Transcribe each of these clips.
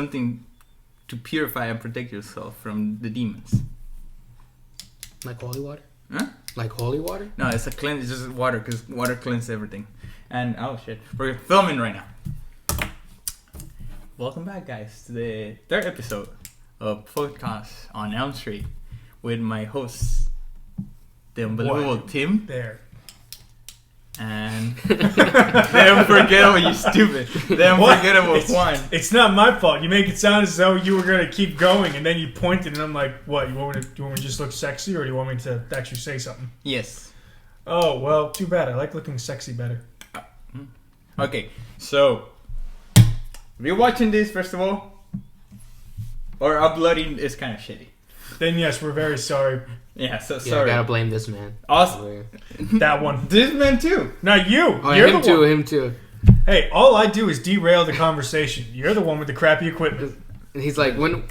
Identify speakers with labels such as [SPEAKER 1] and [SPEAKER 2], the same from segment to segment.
[SPEAKER 1] something to purify and protect yourself from the demons.
[SPEAKER 2] Like holy water?
[SPEAKER 1] Huh?
[SPEAKER 2] Like holy water?
[SPEAKER 1] No, it's a cleanse. It's just water, because water cleanses everything. And oh shit, we're filming right now. Welcome back, guys, to the third episode of Podcast on Elm Street with my hosts, the unbelievable Tim.
[SPEAKER 3] There.
[SPEAKER 1] And the unforgettable, you stupid. The unforgettable Juan.
[SPEAKER 3] It's not my fault. You make it sound as though you were going to keep going, and then you pointed, and I'm like, what? Do you want me to just look sexy, or do you want me to actually say something?
[SPEAKER 1] Yes.
[SPEAKER 3] Oh, well, too bad. I like looking sexy better.
[SPEAKER 1] Okay, so if you're watching this, first of all, or uploading is kind of shitty.
[SPEAKER 3] Then yes, we're very sorry.
[SPEAKER 1] Yeah, so
[SPEAKER 2] Yeah,
[SPEAKER 1] sorry.
[SPEAKER 2] I gotta blame this man.
[SPEAKER 1] Also,
[SPEAKER 3] That one.
[SPEAKER 1] this man too.
[SPEAKER 3] Not you.
[SPEAKER 2] Oh,
[SPEAKER 3] You're
[SPEAKER 2] him
[SPEAKER 3] the
[SPEAKER 2] too,
[SPEAKER 3] one.
[SPEAKER 2] him too.
[SPEAKER 3] Hey, all I do is derail the conversation. You're the one with the crappy equipment.
[SPEAKER 2] And he's like, when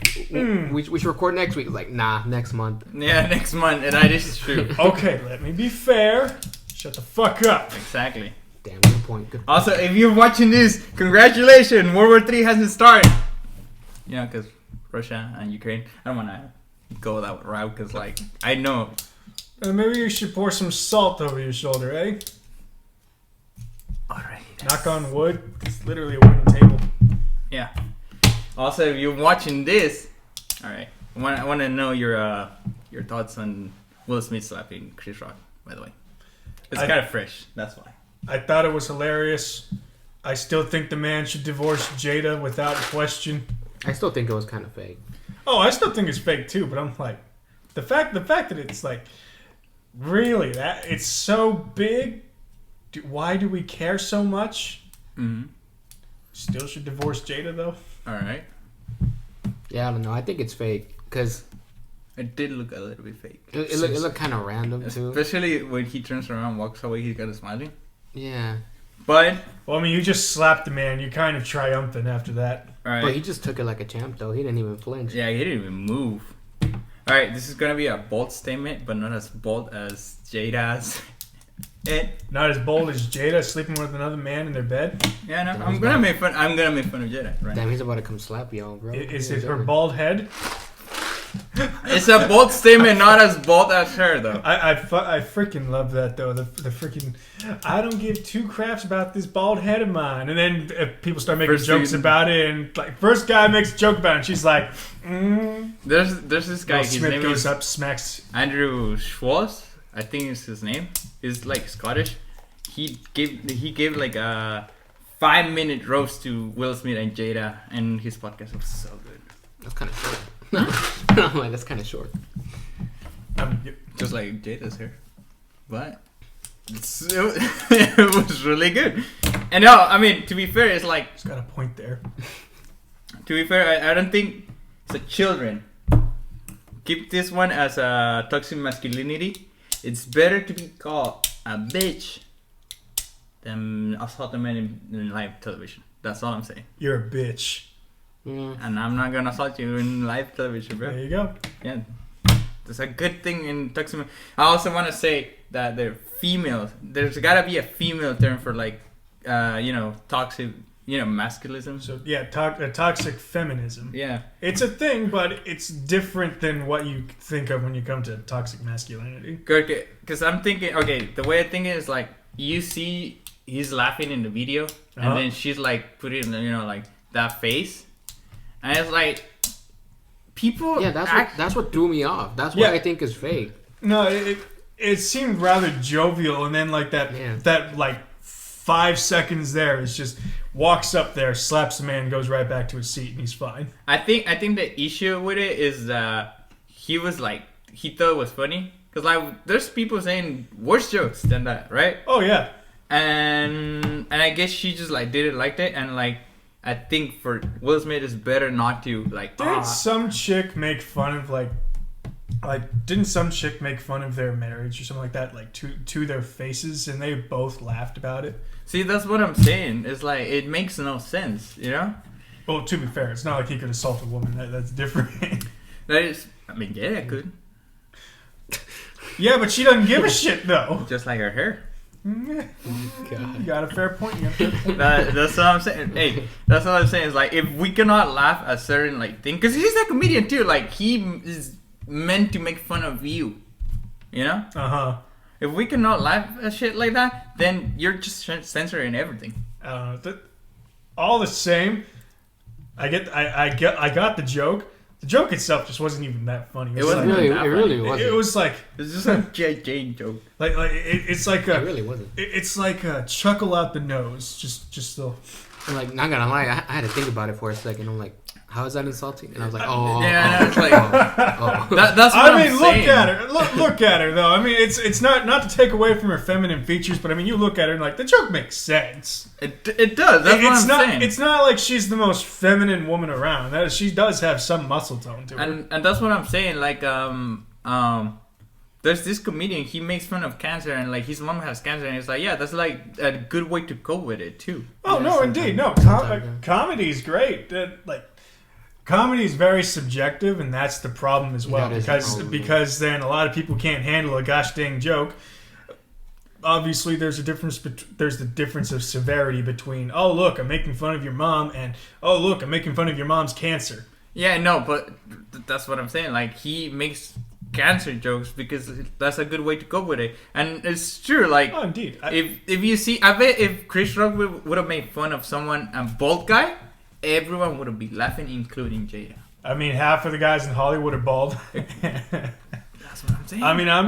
[SPEAKER 2] we should record next week. He's like, nah, next month.
[SPEAKER 1] Yeah, next month, and this is true.
[SPEAKER 3] Okay, let me be fair. Shut the fuck up.
[SPEAKER 1] Exactly.
[SPEAKER 2] Damn, good point. Good point.
[SPEAKER 1] Also, if you're watching this, congratulations, World War III hasn't started. You know, because Russia and Ukraine. I don't want to go that route, because, like, I know.
[SPEAKER 3] Maybe you should pour some salt over your shoulder, eh?
[SPEAKER 1] Alright.
[SPEAKER 3] Knock on wood. It's literally a wooden table.
[SPEAKER 1] Yeah. Also, if you're watching this, alright, I want to know your thoughts on Will Smith slapping Chris Rock, by the way. It's kind of fresh, that's why.
[SPEAKER 3] I thought it was hilarious. I still think the man should divorce Jada without question.
[SPEAKER 2] I still think it was kind of fake.
[SPEAKER 3] Oh, I still think it's fake too, but I'm like, the fact that it's like, really, that it's so big. Why do we care so much?
[SPEAKER 1] Mm-hmm.
[SPEAKER 3] Still should divorce Jada though.
[SPEAKER 1] Alright.
[SPEAKER 2] Yeah, I don't know. I think it's fake because
[SPEAKER 1] It did look a little bit fake.
[SPEAKER 2] it looked kind of random too.
[SPEAKER 1] Especially when he turns around and walks away, he's got a smiling.
[SPEAKER 2] Yeah,
[SPEAKER 1] But,
[SPEAKER 3] Well, I mean, you just slapped the man. You're kind of triumphant after that.
[SPEAKER 1] alright.
[SPEAKER 2] but he just took it like a champ though. He didn't even flinch.
[SPEAKER 1] Yeah, he didn't even move. Alright, this is gonna be a bold statement, but not as bold as Jada's.
[SPEAKER 3] Not as bold as Jada sleeping with another man in their bed.
[SPEAKER 1] Yeah, no,
[SPEAKER 2] Damn,
[SPEAKER 1] I'm gonna make fun of Jada, right?
[SPEAKER 2] Damn, he's about to come slap y'all, bro.
[SPEAKER 3] Is it her bald head?
[SPEAKER 1] It's a bold statement, not as bold as her, though.
[SPEAKER 3] I freaking love that though. The freaking I don't give two craps about this bald head of mine. And then people start making jokes about it, and like first guy makes a joke about it, and she's like,
[SPEAKER 1] There's this guy.
[SPEAKER 3] Will
[SPEAKER 1] His
[SPEAKER 3] Smith
[SPEAKER 1] name
[SPEAKER 3] goes
[SPEAKER 1] is
[SPEAKER 3] up, smacks.
[SPEAKER 1] Andrew Schwartz. I think is his name. He's like Scottish. He gave like a 5-minute roast to Will Smith and Jada, and his podcast was so good.
[SPEAKER 2] That's kind of short. I'm like, that's kind of short.
[SPEAKER 1] Just like Jada's hair, but it was really good. And no, I mean, to be fair, it's like,
[SPEAKER 3] He's got a point there.
[SPEAKER 1] to be fair, I don't think it's a children. Keep this one as a toxic masculinity. It's better to be called a bitch than assault a man in live television. That's all I'm saying.
[SPEAKER 3] You're a bitch.
[SPEAKER 2] Yeah.
[SPEAKER 1] And I'm not gonna assault you in live television, bro.
[SPEAKER 3] There you go.
[SPEAKER 1] Yeah, there's a good thing in toxic. I also want to say that they're females. There's gotta be a female term for like, toxic, masculism.
[SPEAKER 3] So yeah, toxic feminism.
[SPEAKER 1] Yeah.
[SPEAKER 3] It's a thing, but it's different than what you think of when you come to toxic masculinity.
[SPEAKER 1] Good, because I'm thinking. Okay, the way I think it is like you see he's laughing in the video, and then she's like putting like that face, and it's like people.
[SPEAKER 2] Yeah, that's what threw me off. That's what I think is fake.
[SPEAKER 3] No, it seemed rather jovial, and then like that like 5 seconds there is just walks up there, slaps the man, goes right back to his seat, and he's fine.
[SPEAKER 1] I think the issue with it is he was like he thought it was funny because like there's people saying worse jokes than that, right?
[SPEAKER 3] Oh yeah.
[SPEAKER 1] And I guess she just like didn't like it, and like I think for Will Smith it's better not to like.
[SPEAKER 3] Didn't some chick make fun of like didn't some chick make fun of their marriage or something like that, like to their faces, and they both laughed about it?
[SPEAKER 1] See, that's what I'm saying. It's like it makes no sense, you know.
[SPEAKER 3] Well, to be fair, it's not like he could assault a woman. That's different.
[SPEAKER 1] That is, I mean, yeah, I could.
[SPEAKER 3] Yeah, but she doesn't give a shit though.
[SPEAKER 1] Just like her hair.
[SPEAKER 3] You got a fair point.
[SPEAKER 1] That's what I'm saying. Hey, that's what I'm saying. Is like if we cannot laugh at certain like thing, because he's a comedian too. Like he is meant to make fun of you. You know. If we cannot laugh at shit like that, then you're just censoring everything.
[SPEAKER 3] All the same, I got the joke. The joke itself just wasn't even that funny.
[SPEAKER 2] It really wasn't.
[SPEAKER 3] It was like
[SPEAKER 1] it's just a Jane joke.
[SPEAKER 3] It's like a.
[SPEAKER 2] It really wasn't.
[SPEAKER 3] It's like a chuckle out the nose. Just the.
[SPEAKER 2] I'm like, not gonna lie, I had to think about it for a second. I'm like, how is that insulting? And I was like, oh.
[SPEAKER 1] Yeah, it's like,
[SPEAKER 3] that's what I'm saying. Look at her. Look at her, though. I mean, it's not to take away from her feminine features, but I mean, you look at her and like the joke makes sense.
[SPEAKER 1] It does. That's what I'm saying.
[SPEAKER 3] It's not like she's the most feminine woman around. She does have some muscle tone to her.
[SPEAKER 1] And that's what I'm saying. Like there's this comedian. He makes fun of cancer, and like his mom has cancer, and it's like, yeah, that's like a good way to cope with it too.
[SPEAKER 3] Oh no, indeed, no. Comedy is great. Comedy is very subjective, and that's the problem as well. Because then a lot of people can't handle a gosh dang joke. Obviously, there's a difference. There's the difference of severity between oh look, I'm making fun of your mom, and oh look, I'm making fun of your mom's cancer.
[SPEAKER 1] Yeah, no, but that's what I'm saying. Like he makes cancer jokes because that's a good way to cope with it, and it's true. Like,
[SPEAKER 3] oh, indeed.
[SPEAKER 1] If you see, I bet if Chris Rock would have made fun of someone, a bald guy, everyone would have been laughing, including Jada.
[SPEAKER 3] I mean, half of the guys in Hollywood are bald.
[SPEAKER 1] That's what I'm saying.
[SPEAKER 3] I mean, I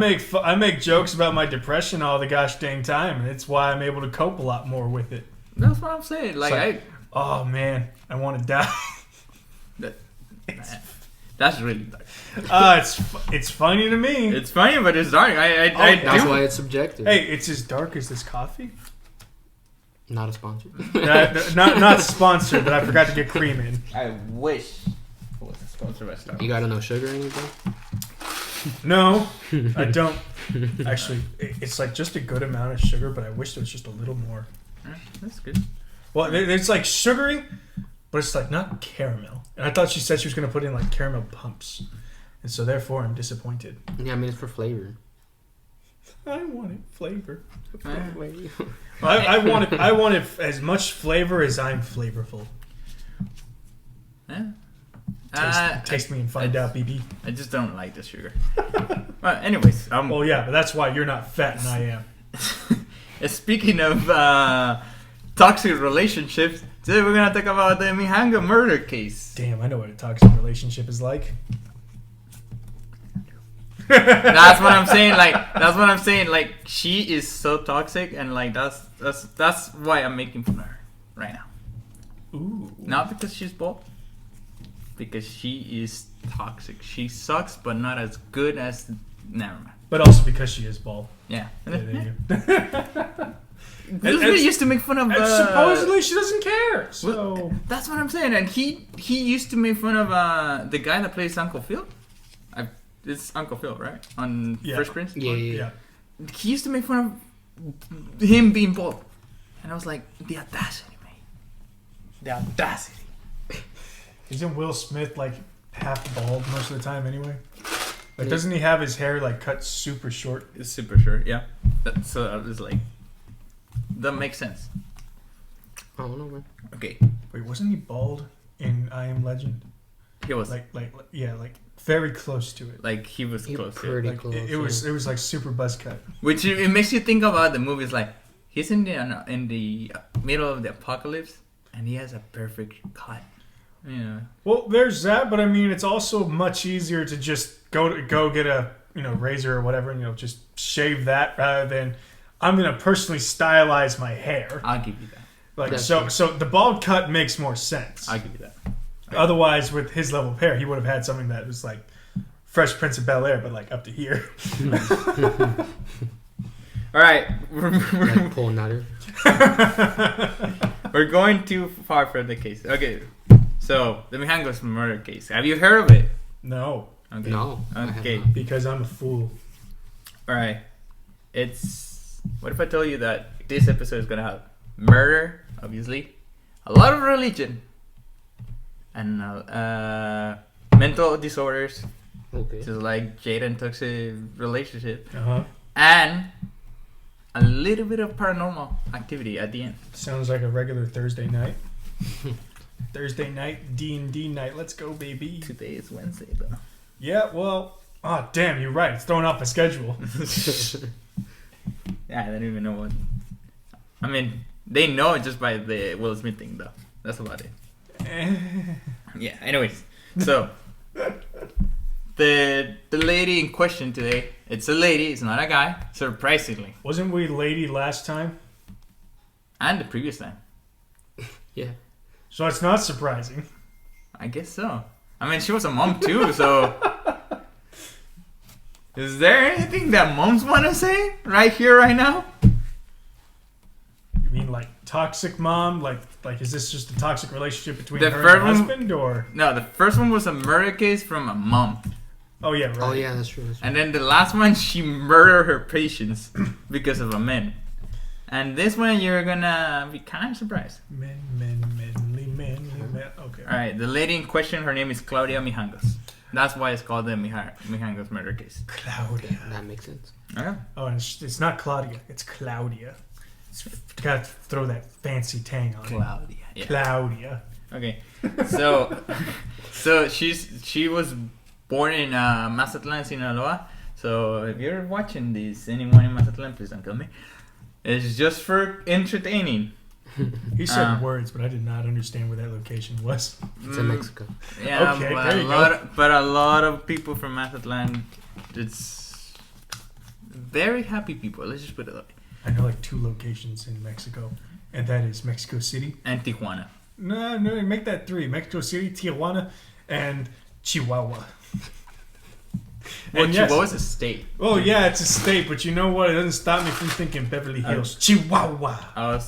[SPEAKER 3] make jokes about my depression all the gosh dang time, and it's why I'm able to cope a lot more with it.
[SPEAKER 1] That's what I'm saying.
[SPEAKER 3] Oh man, I want to die.
[SPEAKER 1] That's really dark.
[SPEAKER 3] It's funny to me.
[SPEAKER 1] It's funny, but it's dark.
[SPEAKER 2] That's why it's subjective.
[SPEAKER 3] Hey, it's as dark as this coffee.
[SPEAKER 2] Not a sponsor.
[SPEAKER 3] not sponsored, but I forgot to get cream in.
[SPEAKER 1] I wish it was a sponsor by Starbucks.
[SPEAKER 2] You got no sugar or anything?
[SPEAKER 3] No, I don't. Actually, it's like just a good amount of sugar, but I wish there was just a little more.
[SPEAKER 1] That's good.
[SPEAKER 3] Well, it's like sugary, but it's like not caramel. And I thought she said she was going to put in like caramel pumps. And so therefore I'm disappointed.
[SPEAKER 2] Yeah, I mean it's for flavor.
[SPEAKER 3] I wanted flavor.
[SPEAKER 2] Well,
[SPEAKER 3] I wanted as much flavor as I'm flavorful.
[SPEAKER 1] Yeah.
[SPEAKER 3] Taste me and find out, BB.
[SPEAKER 1] I just don't like the sugar. Well, anyways.
[SPEAKER 3] Well, yeah, but that's why you're not fat and I am.
[SPEAKER 1] Speaking of toxic relationships, today we're gonna talk about the Mijangos murder case.
[SPEAKER 3] Damn, I know what a toxic relationship is like.
[SPEAKER 1] That's what I'm saying. Like she is so toxic, and like that's why I'm making fun of her right now.
[SPEAKER 3] Ooh.
[SPEAKER 1] Not because she's bald, because she is toxic. She sucks, but not as good as. Never mind.
[SPEAKER 3] But also because she is bald.
[SPEAKER 1] Yeah.
[SPEAKER 3] We
[SPEAKER 1] used to make fun of.
[SPEAKER 3] Supposedly she doesn't care. So
[SPEAKER 1] well, that's what I'm saying. And he used to make fun of the guy that plays Uncle Phil. It's Uncle Phil, right? On Fresh Prince?
[SPEAKER 2] Yeah.
[SPEAKER 1] He used to make fun of him being bald. And I was like, the audacity, man. The audacity.
[SPEAKER 3] Isn't Will Smith like half bald most of the time anyway? Like, doesn't he have his hair like cut super short?
[SPEAKER 1] It's super short, yeah. So I was like, that makes sense.
[SPEAKER 2] I don't know, man.
[SPEAKER 1] Okay.
[SPEAKER 3] Wait, wasn't he bald in I Am Legend?
[SPEAKER 1] He was
[SPEAKER 3] like very close to it.
[SPEAKER 1] Like he was close.
[SPEAKER 3] Pretty
[SPEAKER 1] to it.
[SPEAKER 3] Close. It was like super buzz cut.
[SPEAKER 1] Which it makes you think about the movies. Like he's in the middle of the apocalypse, and he has a perfect cut. Yeah.
[SPEAKER 3] Well, there's that, but I mean, it's also much easier to just go get a razor or whatever, and just shave that rather than I'm gonna personally stylize my hair.
[SPEAKER 1] I'll give you that.
[SPEAKER 3] Like so the bald cut makes more sense.
[SPEAKER 1] I'll give you that.
[SPEAKER 3] Otherwise, with his level of hair, he would have had something that was like Fresh Prince of Bel-Air, but like up to here.
[SPEAKER 1] All right,
[SPEAKER 2] like Paul Nutter.
[SPEAKER 1] We're going too far for the case. Okay, so the Mijangos murder case. Have you heard of it?
[SPEAKER 3] No.
[SPEAKER 1] Okay.
[SPEAKER 2] No.
[SPEAKER 1] Okay.
[SPEAKER 3] Because I'm a fool.
[SPEAKER 1] All right. What if I told you that this episode is gonna have murder, obviously, a lot of religion, and mental disorders,
[SPEAKER 2] okay,
[SPEAKER 1] just like Jada and toxic relationship,
[SPEAKER 3] uh-huh,
[SPEAKER 1] and a little bit of paranormal activity at the end.
[SPEAKER 3] Sounds like a regular Thursday night. Thursday night, D&D night. Let's go, baby.
[SPEAKER 1] Today is Wednesday, though.
[SPEAKER 3] Yeah, well, damn, you're right. It's throwing off my schedule.
[SPEAKER 1] Yeah, I don't even know what. I mean, they know just by the Will Smith thing, though. That's about it. Yeah. Anyways, so the lady in question today, it's a lady. It's not a guy. Surprisingly.
[SPEAKER 3] Wasn't we lady last time?
[SPEAKER 1] And the previous time.
[SPEAKER 2] Yeah.
[SPEAKER 3] So it's not surprising.
[SPEAKER 1] I guess so. I mean, she was a mom too, so. Is there anything that moms want to say right here, right now?
[SPEAKER 3] You mean like toxic mom? Like is this just a toxic relationship between
[SPEAKER 1] The
[SPEAKER 3] her
[SPEAKER 1] first
[SPEAKER 3] and her
[SPEAKER 1] one-
[SPEAKER 3] husband, or?
[SPEAKER 1] No, the first one was a murder case from a mom.
[SPEAKER 3] Oh yeah, right.
[SPEAKER 2] Oh yeah, that's true.
[SPEAKER 1] And then the last one, she murdered her patients because of a man. And this one, you're gonna be kind of surprised.
[SPEAKER 3] Men. Okay.
[SPEAKER 1] Alright, the lady in question, her name is Claudia Mijangos. That's why it's called the Mijangos murder case.
[SPEAKER 3] Claudia.
[SPEAKER 2] That makes sense.
[SPEAKER 1] Okay.
[SPEAKER 3] Oh, and it's not Claudia. It's Claudia. Got to throw that fancy tang on it.
[SPEAKER 1] Claudia. Yeah.
[SPEAKER 3] Claudia.
[SPEAKER 1] Okay. So she was born in Mazatlan, Sinaloa. So if you're watching this, anyone in Mazatlan, please don't kill me. It's just for entertaining.
[SPEAKER 3] He said words, but I did not understand where that location was.
[SPEAKER 2] It's in Mexico.
[SPEAKER 1] Yeah,
[SPEAKER 3] Okay,
[SPEAKER 1] but
[SPEAKER 3] there you go.
[SPEAKER 1] but a lot of people from Mazatlan, it's very happy people. Let's just put it that way.
[SPEAKER 3] I know like 2 locations in Mexico, and that is Mexico City.
[SPEAKER 1] And Tijuana.
[SPEAKER 3] No, make that 3. Mexico City, Tijuana, and Chihuahua.
[SPEAKER 1] Well,
[SPEAKER 3] And yes-
[SPEAKER 1] Chihuahua's a state.
[SPEAKER 3] Oh yeah, it's a state, but you know what? It doesn't stop me from thinking Beverly Hills. Chihuahua.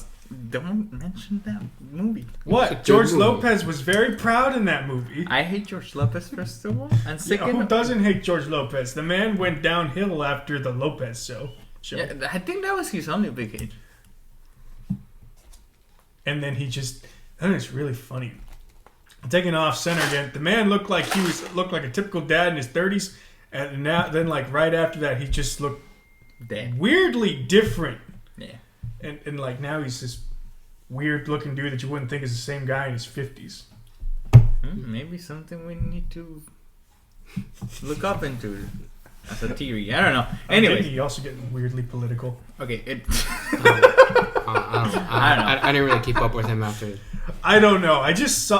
[SPEAKER 1] Don't mention that movie.
[SPEAKER 3] What? George Lopez was very proud in that movie.
[SPEAKER 1] I hate George Lopez, first of all. And
[SPEAKER 3] Yeah,
[SPEAKER 1] second,
[SPEAKER 3] who doesn't hate George Lopez? The man went downhill after the Lopez show.
[SPEAKER 1] Yeah, I think that was his only big hit.
[SPEAKER 3] And then he just, I think it's really funny. Taking off center again. The man looked like looked like a typical dad in his 30s, and then like right after that, he just looked
[SPEAKER 1] Dead.
[SPEAKER 3] weirdly different.
[SPEAKER 1] Yeah.
[SPEAKER 3] And like now he's this weird looking dude that you wouldn't think is the same guy in his 50s.
[SPEAKER 1] Maybe something we need to look up into as a theory. I don't know. Anyway,
[SPEAKER 3] he also getting weirdly political.
[SPEAKER 1] okay.
[SPEAKER 2] I didn't really keep up with him after.
[SPEAKER 3] I don't know. I just saw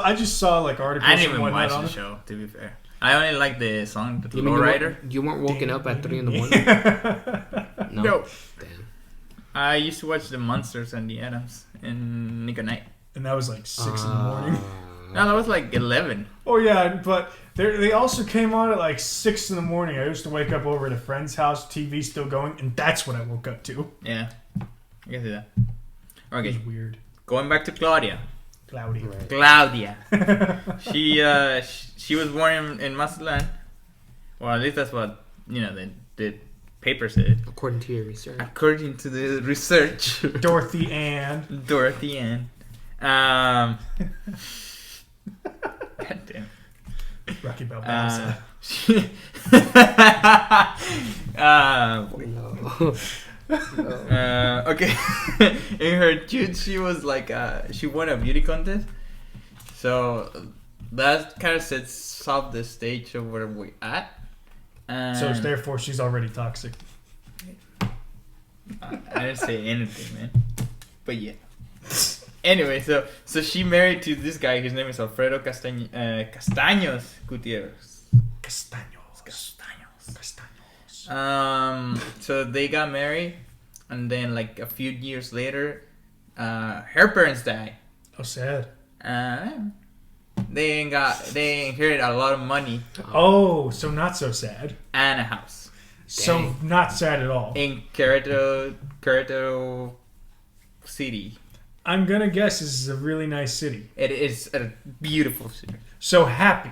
[SPEAKER 3] like articles.
[SPEAKER 1] I didn't even
[SPEAKER 3] and whatnot
[SPEAKER 1] watch
[SPEAKER 3] on
[SPEAKER 1] the
[SPEAKER 3] it.
[SPEAKER 1] show. To be fair, I only like the song, the
[SPEAKER 2] You mean
[SPEAKER 1] Lowrider.
[SPEAKER 2] you weren't woken up at 3 in the morning?
[SPEAKER 1] No.
[SPEAKER 2] Damn.
[SPEAKER 1] I used to watch the Monsters and the Adams in Nick at Night.
[SPEAKER 3] And that was like 6 in the morning.
[SPEAKER 1] No, that was like 11.
[SPEAKER 3] Oh yeah, but they also came on at like 6 in the morning. I used to wake up over at a friend's house, TV still going, and that's what I woke up to.
[SPEAKER 1] Yeah, I can see that.
[SPEAKER 3] It
[SPEAKER 1] Okay,
[SPEAKER 3] was weird.
[SPEAKER 1] going back to Claudia.
[SPEAKER 3] Cloudy.
[SPEAKER 2] Right.
[SPEAKER 1] Claudia. She was born in Mazatlan. Well, at least that's what the paper said.
[SPEAKER 2] According to your research.
[SPEAKER 1] According to the research,
[SPEAKER 3] Dorothy Ann.
[SPEAKER 1] Dorothy Ann. God damn.
[SPEAKER 3] Rocky Balboa.
[SPEAKER 2] No.
[SPEAKER 1] Okay. In her youth, she was like she won a beauty contest, so that kind of sets up the stage of where we at.
[SPEAKER 3] So therefore, she's already toxic.
[SPEAKER 1] I didn't say anything, man. But yeah. Anyway, so she married to this guy. His name is Alfredo Castaños Gutierrez.
[SPEAKER 3] Castaños.
[SPEAKER 1] So they got married, and then like a few years later, her parents died.
[SPEAKER 3] Oh, sad.
[SPEAKER 1] They inherited a lot of money
[SPEAKER 3] Oh, so not so sad.
[SPEAKER 1] and a house
[SPEAKER 3] So not sad at all.
[SPEAKER 1] in Querétaro City.
[SPEAKER 3] I'm gonna guess this is a really nice city.
[SPEAKER 1] It is a beautiful city.
[SPEAKER 3] So happy.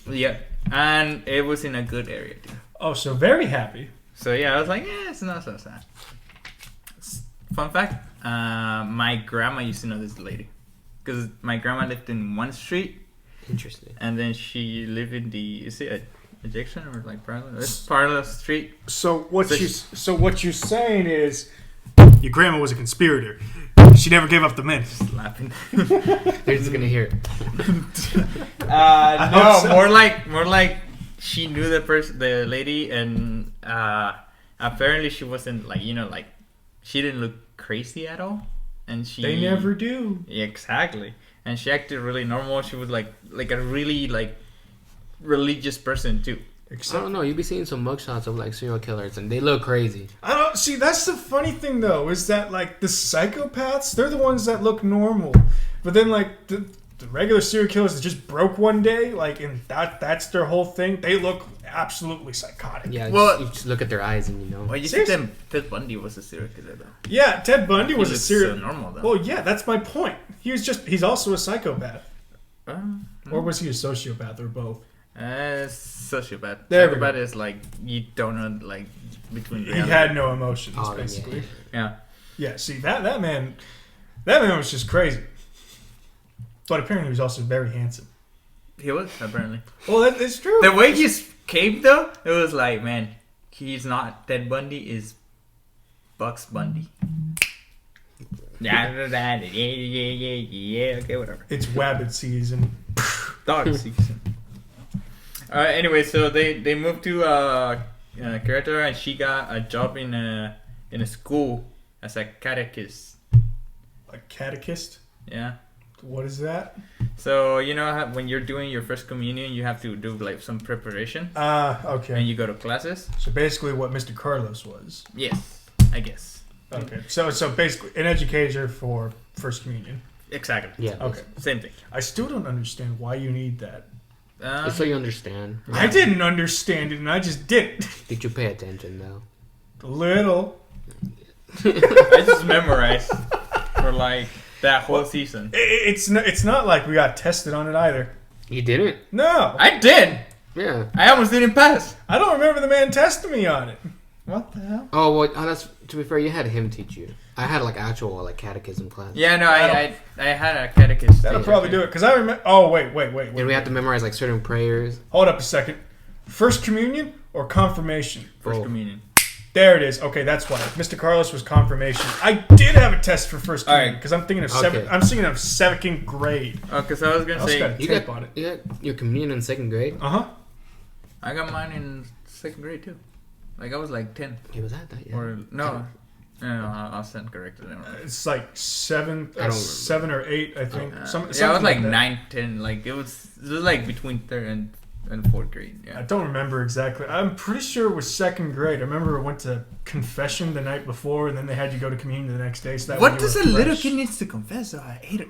[SPEAKER 1] Yeah, and it was in a good area too.
[SPEAKER 3] Oh, so very happy.
[SPEAKER 1] So yeah, I was like, it's not so sad. Fun fact: my grandma used to know this lady, because my grandma lived in one street,
[SPEAKER 2] Interesting.
[SPEAKER 1] and then she lived in the adjacent or like parallel street.
[SPEAKER 3] So what
[SPEAKER 1] So
[SPEAKER 3] you so what you're saying is Your grandma was a conspirator. She never gave up the men.
[SPEAKER 1] Just laughing.
[SPEAKER 2] They're just gonna hear it.
[SPEAKER 1] No, more like she knew the lady, and apparently she wasn't like she didn't look crazy at all, and
[SPEAKER 3] They never do.
[SPEAKER 1] Yeah, exactly, and she acted really normal. She was like a really religious person too.
[SPEAKER 2] I don't know. You'd be seeing some mugshots of like serial killers, and they look crazy.
[SPEAKER 3] I don't see. That's the funny thing, though, is that like the psychopaths, they're the ones that look normal, but then like the regular serial killers that just broke one day, like, and that's their whole thing. They look absolutely psychotic.
[SPEAKER 2] Yeah.
[SPEAKER 1] Well,
[SPEAKER 2] you just look at their eyes, and you know.
[SPEAKER 1] Well, you think Ted Bundy was a serial killer though?
[SPEAKER 3] Yeah, Ted Bundy was a serial.
[SPEAKER 1] So normal though.
[SPEAKER 3] Well, yeah, that's my point. He's also a psychopath, or was he a sociopath, or both?
[SPEAKER 1] Sociopath.
[SPEAKER 3] There
[SPEAKER 1] Psychopath is like you don't know like between.
[SPEAKER 3] He had no emotions, basically.
[SPEAKER 1] Yeah.
[SPEAKER 3] Yeah. See that man was just crazy. But apparently he was also very handsome.
[SPEAKER 1] He was apparently.
[SPEAKER 3] Well, that's true.
[SPEAKER 1] The way he came though, it was like, man, he's not Ted Bundy, is Bugs Bundy. Yeah. Okay, whatever.
[SPEAKER 3] It's wabbit season.
[SPEAKER 1] Dog season. Anyway, so they moved to Querétaro, and she got a job in a school as a catechist.
[SPEAKER 3] A catechist?
[SPEAKER 1] Yeah.
[SPEAKER 3] What is that?
[SPEAKER 1] So you know how when you're doing your first communion, you have to do like some preparation.
[SPEAKER 3] Okay.
[SPEAKER 1] And you go to classes.
[SPEAKER 3] So basically, what Mr. Carlos was.
[SPEAKER 1] Yes, I guess.
[SPEAKER 3] Okay. So basically, an educator for first communion.
[SPEAKER 1] Exactly.
[SPEAKER 2] Yeah.
[SPEAKER 3] Okay.
[SPEAKER 1] Same thing.
[SPEAKER 3] I still don't understand why you need that.
[SPEAKER 2] Just so you understand.
[SPEAKER 3] I didn't understand it, and I just didn't.
[SPEAKER 2] Did you pay attention though?
[SPEAKER 3] A little.
[SPEAKER 1] I just memorized for like that whole season.
[SPEAKER 3] It's not like we got tested on it either.
[SPEAKER 2] You didn't?
[SPEAKER 3] No.
[SPEAKER 1] I did.
[SPEAKER 2] Yeah.
[SPEAKER 1] I almost didn't pass.
[SPEAKER 3] I don't remember the man testing me on it.
[SPEAKER 1] What the hell?
[SPEAKER 2] Oh well, that's to be fair. You had him teach you. I had like actual like catechism class.
[SPEAKER 1] Yeah, no, I had a catechist.
[SPEAKER 3] That'll probably do it because I remember. Oh wait.
[SPEAKER 2] And we had to memorize like certain prayers.
[SPEAKER 3] Hold up a second. First communion or confirmation?
[SPEAKER 1] First communion.
[SPEAKER 3] There it is. Okay, that's why. Mr. Carlos was confirmation. I did have a test for first communion because I'm thinking of second grade.
[SPEAKER 1] Okay, so I was gonna say
[SPEAKER 3] you got
[SPEAKER 2] your communion in second grade.
[SPEAKER 1] I got mine in second grade too. Like I was like 10.
[SPEAKER 2] It was that yeah.
[SPEAKER 1] Or no, I'll stand corrected.
[SPEAKER 3] It's like 7 or 8, I think.
[SPEAKER 1] I was like 9, 10. Like it was like between third and fourth grade. Yeah.
[SPEAKER 3] I don't remember exactly. I'm pretty sure it was second grade. I remember I went to confession the night before, and then they had you go to communion the next day. So that
[SPEAKER 1] what does a little kid needs to confess? 7, 8.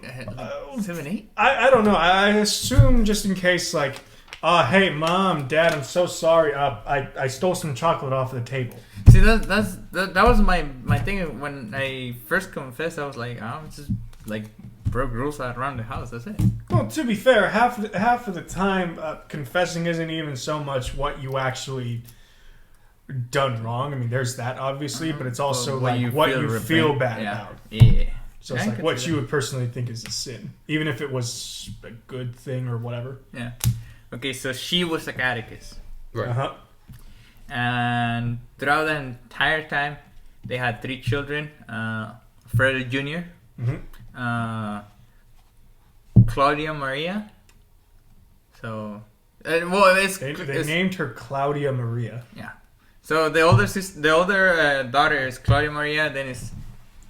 [SPEAKER 3] I don't know. I assume just in case, like, hey, Mom, Dad, I'm so sorry. I stole some chocolate off the table.
[SPEAKER 1] See, that was my thing when I first confessed. I was like, I'm just like broke rules around the house. That's it.
[SPEAKER 3] Well, to be fair, half of the time, confessing isn't even so much what you actually done wrong. I mean, there's that obviously, but it's also what you feel bad about.
[SPEAKER 1] Yeah.
[SPEAKER 3] So it's like what you would personally think is a sin, even if it was a good thing or whatever.
[SPEAKER 1] Yeah. Okay, so she was a catechist.
[SPEAKER 2] Right.
[SPEAKER 1] And throughout the entire time, they had 3 children. Fredo Jr., Claudia Maria. So,
[SPEAKER 3] they named her Claudia Maria.
[SPEAKER 1] Yeah. So the older daughter is Claudia Maria. Then is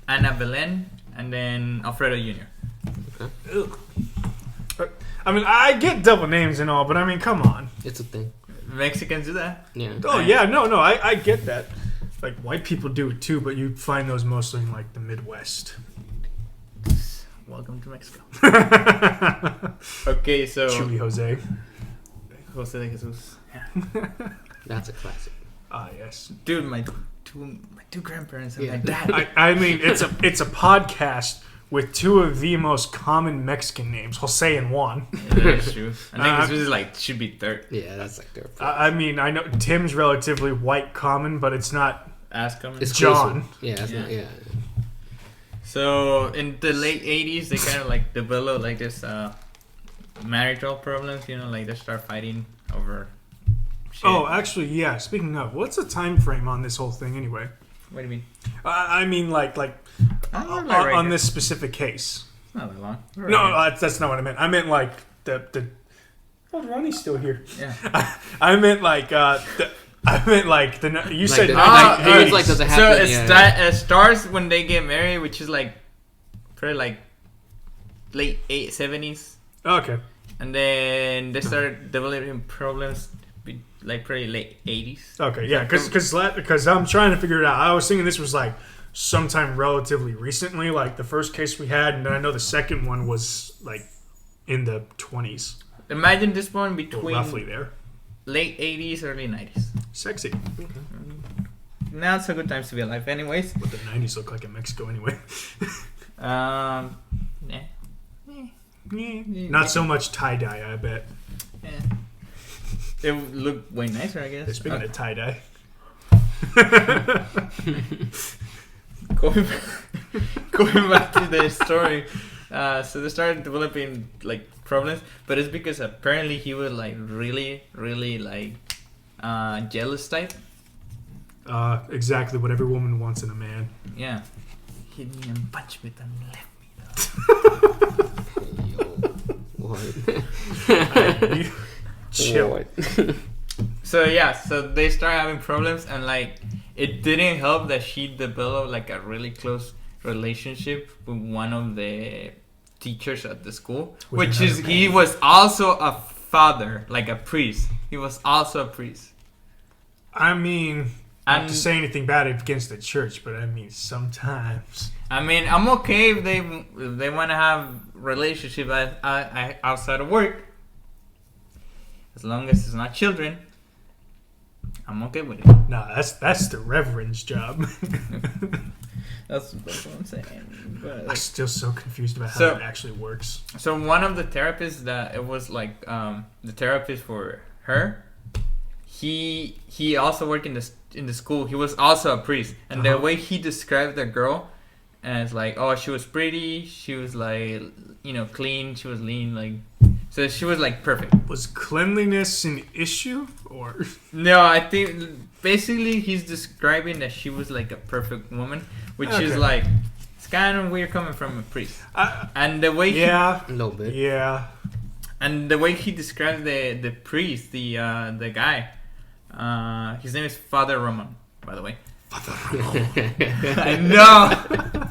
[SPEAKER 1] Ana Belen, and then Alfredo Jr.
[SPEAKER 3] Okay. I mean, I get double names and all, but I mean, come on.
[SPEAKER 2] It's a thing.
[SPEAKER 1] Mexicans do that.
[SPEAKER 2] Yeah.
[SPEAKER 3] Oh yeah, no, I get that. Like white people do it too, but you find those mostly in like the Midwest.
[SPEAKER 1] Welcome to Mexico. Okay, so
[SPEAKER 3] Chuy Jose
[SPEAKER 1] de Jesus. Yeah.
[SPEAKER 2] That's a classic.
[SPEAKER 3] Ah, yes.
[SPEAKER 1] Dude, my two grandparents and my dad.
[SPEAKER 3] I mean, it's a podcast with 2 of the most common Mexican names, Jose and Juan.
[SPEAKER 1] Yeah, that's true. I think this is like should be third.
[SPEAKER 2] Yeah, that's like third.
[SPEAKER 3] I mean, I know Tim's relatively white common, but it's not
[SPEAKER 1] as common.
[SPEAKER 2] It's
[SPEAKER 3] John.
[SPEAKER 2] Yeah.
[SPEAKER 1] So in the late 80s, they kind of like developed like this marital problems. You know, like they start fighting over shit.
[SPEAKER 3] Oh, actually, yeah. Speaking of, what's the time frame on this whole thing anyway?
[SPEAKER 1] What do you mean?
[SPEAKER 3] I mean, like on this specific case.
[SPEAKER 1] It's not that long.
[SPEAKER 3] No, that's not what I meant. I meant like the. Oh, Ronnie's still here.
[SPEAKER 1] Yeah.
[SPEAKER 3] I meant like the. I meant like the. You
[SPEAKER 2] Like
[SPEAKER 3] said
[SPEAKER 2] the-
[SPEAKER 3] like
[SPEAKER 2] it's like
[SPEAKER 3] 80s.
[SPEAKER 2] does it
[SPEAKER 1] So
[SPEAKER 2] happen?
[SPEAKER 1] it starts when they get married, which is like pretty like late 70s,
[SPEAKER 3] Okay.
[SPEAKER 1] and then they started developing problems like pretty late 80s.
[SPEAKER 3] Okay, yeah, because I'm trying to figure it out. I was thinking this was like sometime relatively recently, like the first case we had, and then I know the second one was like in the 20s.
[SPEAKER 1] Imagine this one
[SPEAKER 3] Well,
[SPEAKER 1] between
[SPEAKER 3] roughly there.
[SPEAKER 1] late 80s, early 90s.
[SPEAKER 3] Sexy.
[SPEAKER 1] Now it's a good time to be alive, anyways.
[SPEAKER 3] What the 90s look like in Mexico anyway.
[SPEAKER 1] Yeah.
[SPEAKER 3] Not so much tie-dye, I bet.
[SPEAKER 1] Yeah. It would look way nicer, I guess.
[SPEAKER 3] Speaking of tie-dye.
[SPEAKER 1] Going back to the story, so they started developing like problems, but it's because apparently he was like really like jealous type.
[SPEAKER 3] Exactly what every woman wants in a man.
[SPEAKER 1] Yeah, hit me and punch me and left me.
[SPEAKER 2] What?
[SPEAKER 3] Chill.
[SPEAKER 2] What?
[SPEAKER 1] So yeah, so they start having problems, and like it didn't help that she developed like a really close relationship with one of the teachers at the school, which is he was also a father, like a priest. He was also a priest.
[SPEAKER 3] I mean, not
[SPEAKER 1] And
[SPEAKER 3] to say anything bad against the church, but I mean sometimes.
[SPEAKER 1] I mean, I'm okay if they want to have relationship outside of work, as long as it's not children. I'm okay with it.
[SPEAKER 3] No, that's the reverend's job.
[SPEAKER 1] That's what I'm saying. But,
[SPEAKER 3] I'm still so confused about how
[SPEAKER 1] So-
[SPEAKER 3] it actually works.
[SPEAKER 1] so one of the therapists that it was like the therapist for her, he also worked in the school. He was also a priest, and the way he described the girl, and it's like, oh, she was pretty, she was like, clean, she was lean, like, so she was like perfect.
[SPEAKER 3] Was cleanliness an issue, or
[SPEAKER 1] No, I think basically he's describing that she was like a perfect woman, which is
[SPEAKER 3] Okay.
[SPEAKER 1] like, it's kind of weird coming from a priest.
[SPEAKER 3] I,
[SPEAKER 1] And the way
[SPEAKER 3] yeah,
[SPEAKER 2] A little bit.
[SPEAKER 3] yeah.
[SPEAKER 1] and the way he described the priest, the guy, his name is Father Roman, by the way.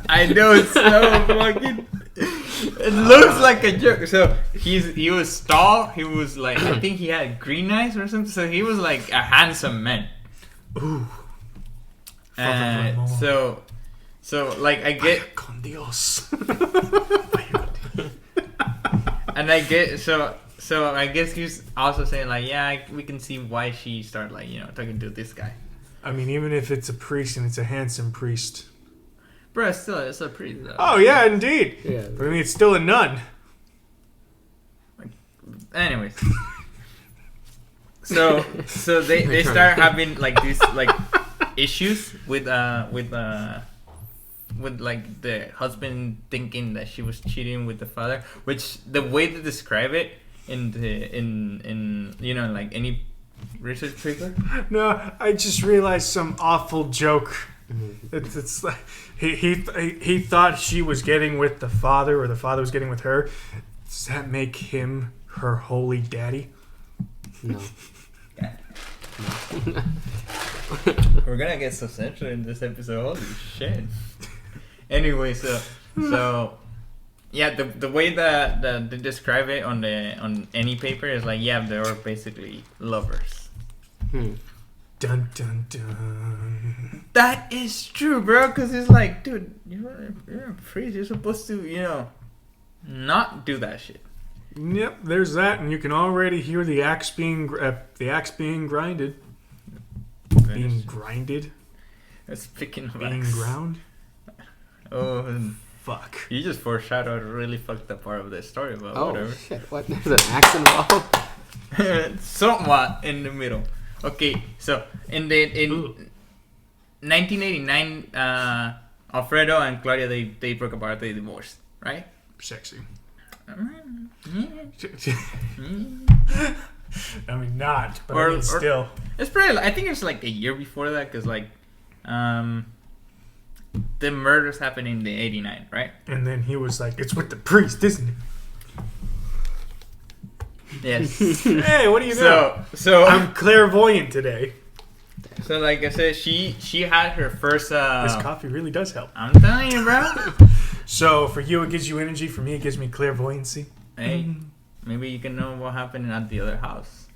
[SPEAKER 1] I know it's so fucking. It looks like a joke. So he was tall. He was like, I think he had green eyes or something. So he was like a handsome man.
[SPEAKER 3] Ooh.
[SPEAKER 1] And so like I get,
[SPEAKER 3] Con Dios.
[SPEAKER 1] and I get so I guess he's also saying like, yeah, we can see why she started like talking to this guy.
[SPEAKER 3] I mean, even if it's a priest and it's a handsome priest.
[SPEAKER 1] Bro, it's a priest.
[SPEAKER 3] Oh yeah, indeed.
[SPEAKER 2] Yeah.
[SPEAKER 3] But I mean, it's still a nun.
[SPEAKER 1] Anyways, so they start having like these like issues with like the husband thinking that she was cheating with the father, which the way they describe it in like any research paper.
[SPEAKER 3] No, I just realized some awful joke. It's like he thought she was getting with the father, or the father was getting with her. Does that make him her holy daddy?
[SPEAKER 2] No.
[SPEAKER 1] We're gonna get so censored in this episode. Holy shit. Anyway, so yeah, the way that they describe it on any paper is like, yeah, they were basically lovers.
[SPEAKER 3] Dun dun dun.
[SPEAKER 1] That is true, bro. Because it's like, dude, you're a priest. You're supposed to, not do that shit.
[SPEAKER 3] Yep, there's that, and you can already hear the axe being grinded. Being grinded.
[SPEAKER 1] Speaking of
[SPEAKER 3] Being
[SPEAKER 1] axe.
[SPEAKER 3] ground.
[SPEAKER 1] Oh,
[SPEAKER 3] Fuck.
[SPEAKER 1] you just foreshadowed a really fucked up part of the story, but
[SPEAKER 2] Oh
[SPEAKER 1] whatever.
[SPEAKER 2] shit! What? There's an axe involved.
[SPEAKER 1] Somewhat in the middle. Okay, so in 1989, Alfredo and Claudia they broke apart. They divorced, right?
[SPEAKER 3] Sexy.
[SPEAKER 1] Yeah.
[SPEAKER 3] I mean, not, but
[SPEAKER 1] Or-
[SPEAKER 3] I mean, still.
[SPEAKER 1] It's pretty. I think it's like a year before that, because like, the murders happened in the 89, right?
[SPEAKER 3] And then he was like, "It's with the priest, isn't it?"
[SPEAKER 1] Yes.
[SPEAKER 3] Hey, what do you know?
[SPEAKER 1] So
[SPEAKER 3] I'm clairvoyant today.
[SPEAKER 1] So like I said, she had her first.
[SPEAKER 3] This coffee really does help.
[SPEAKER 1] I'm telling you, bro.
[SPEAKER 3] So for you, it gives you energy. For me, it gives me clairvoyancy.
[SPEAKER 1] Hey, maybe you can know what happened at the other house.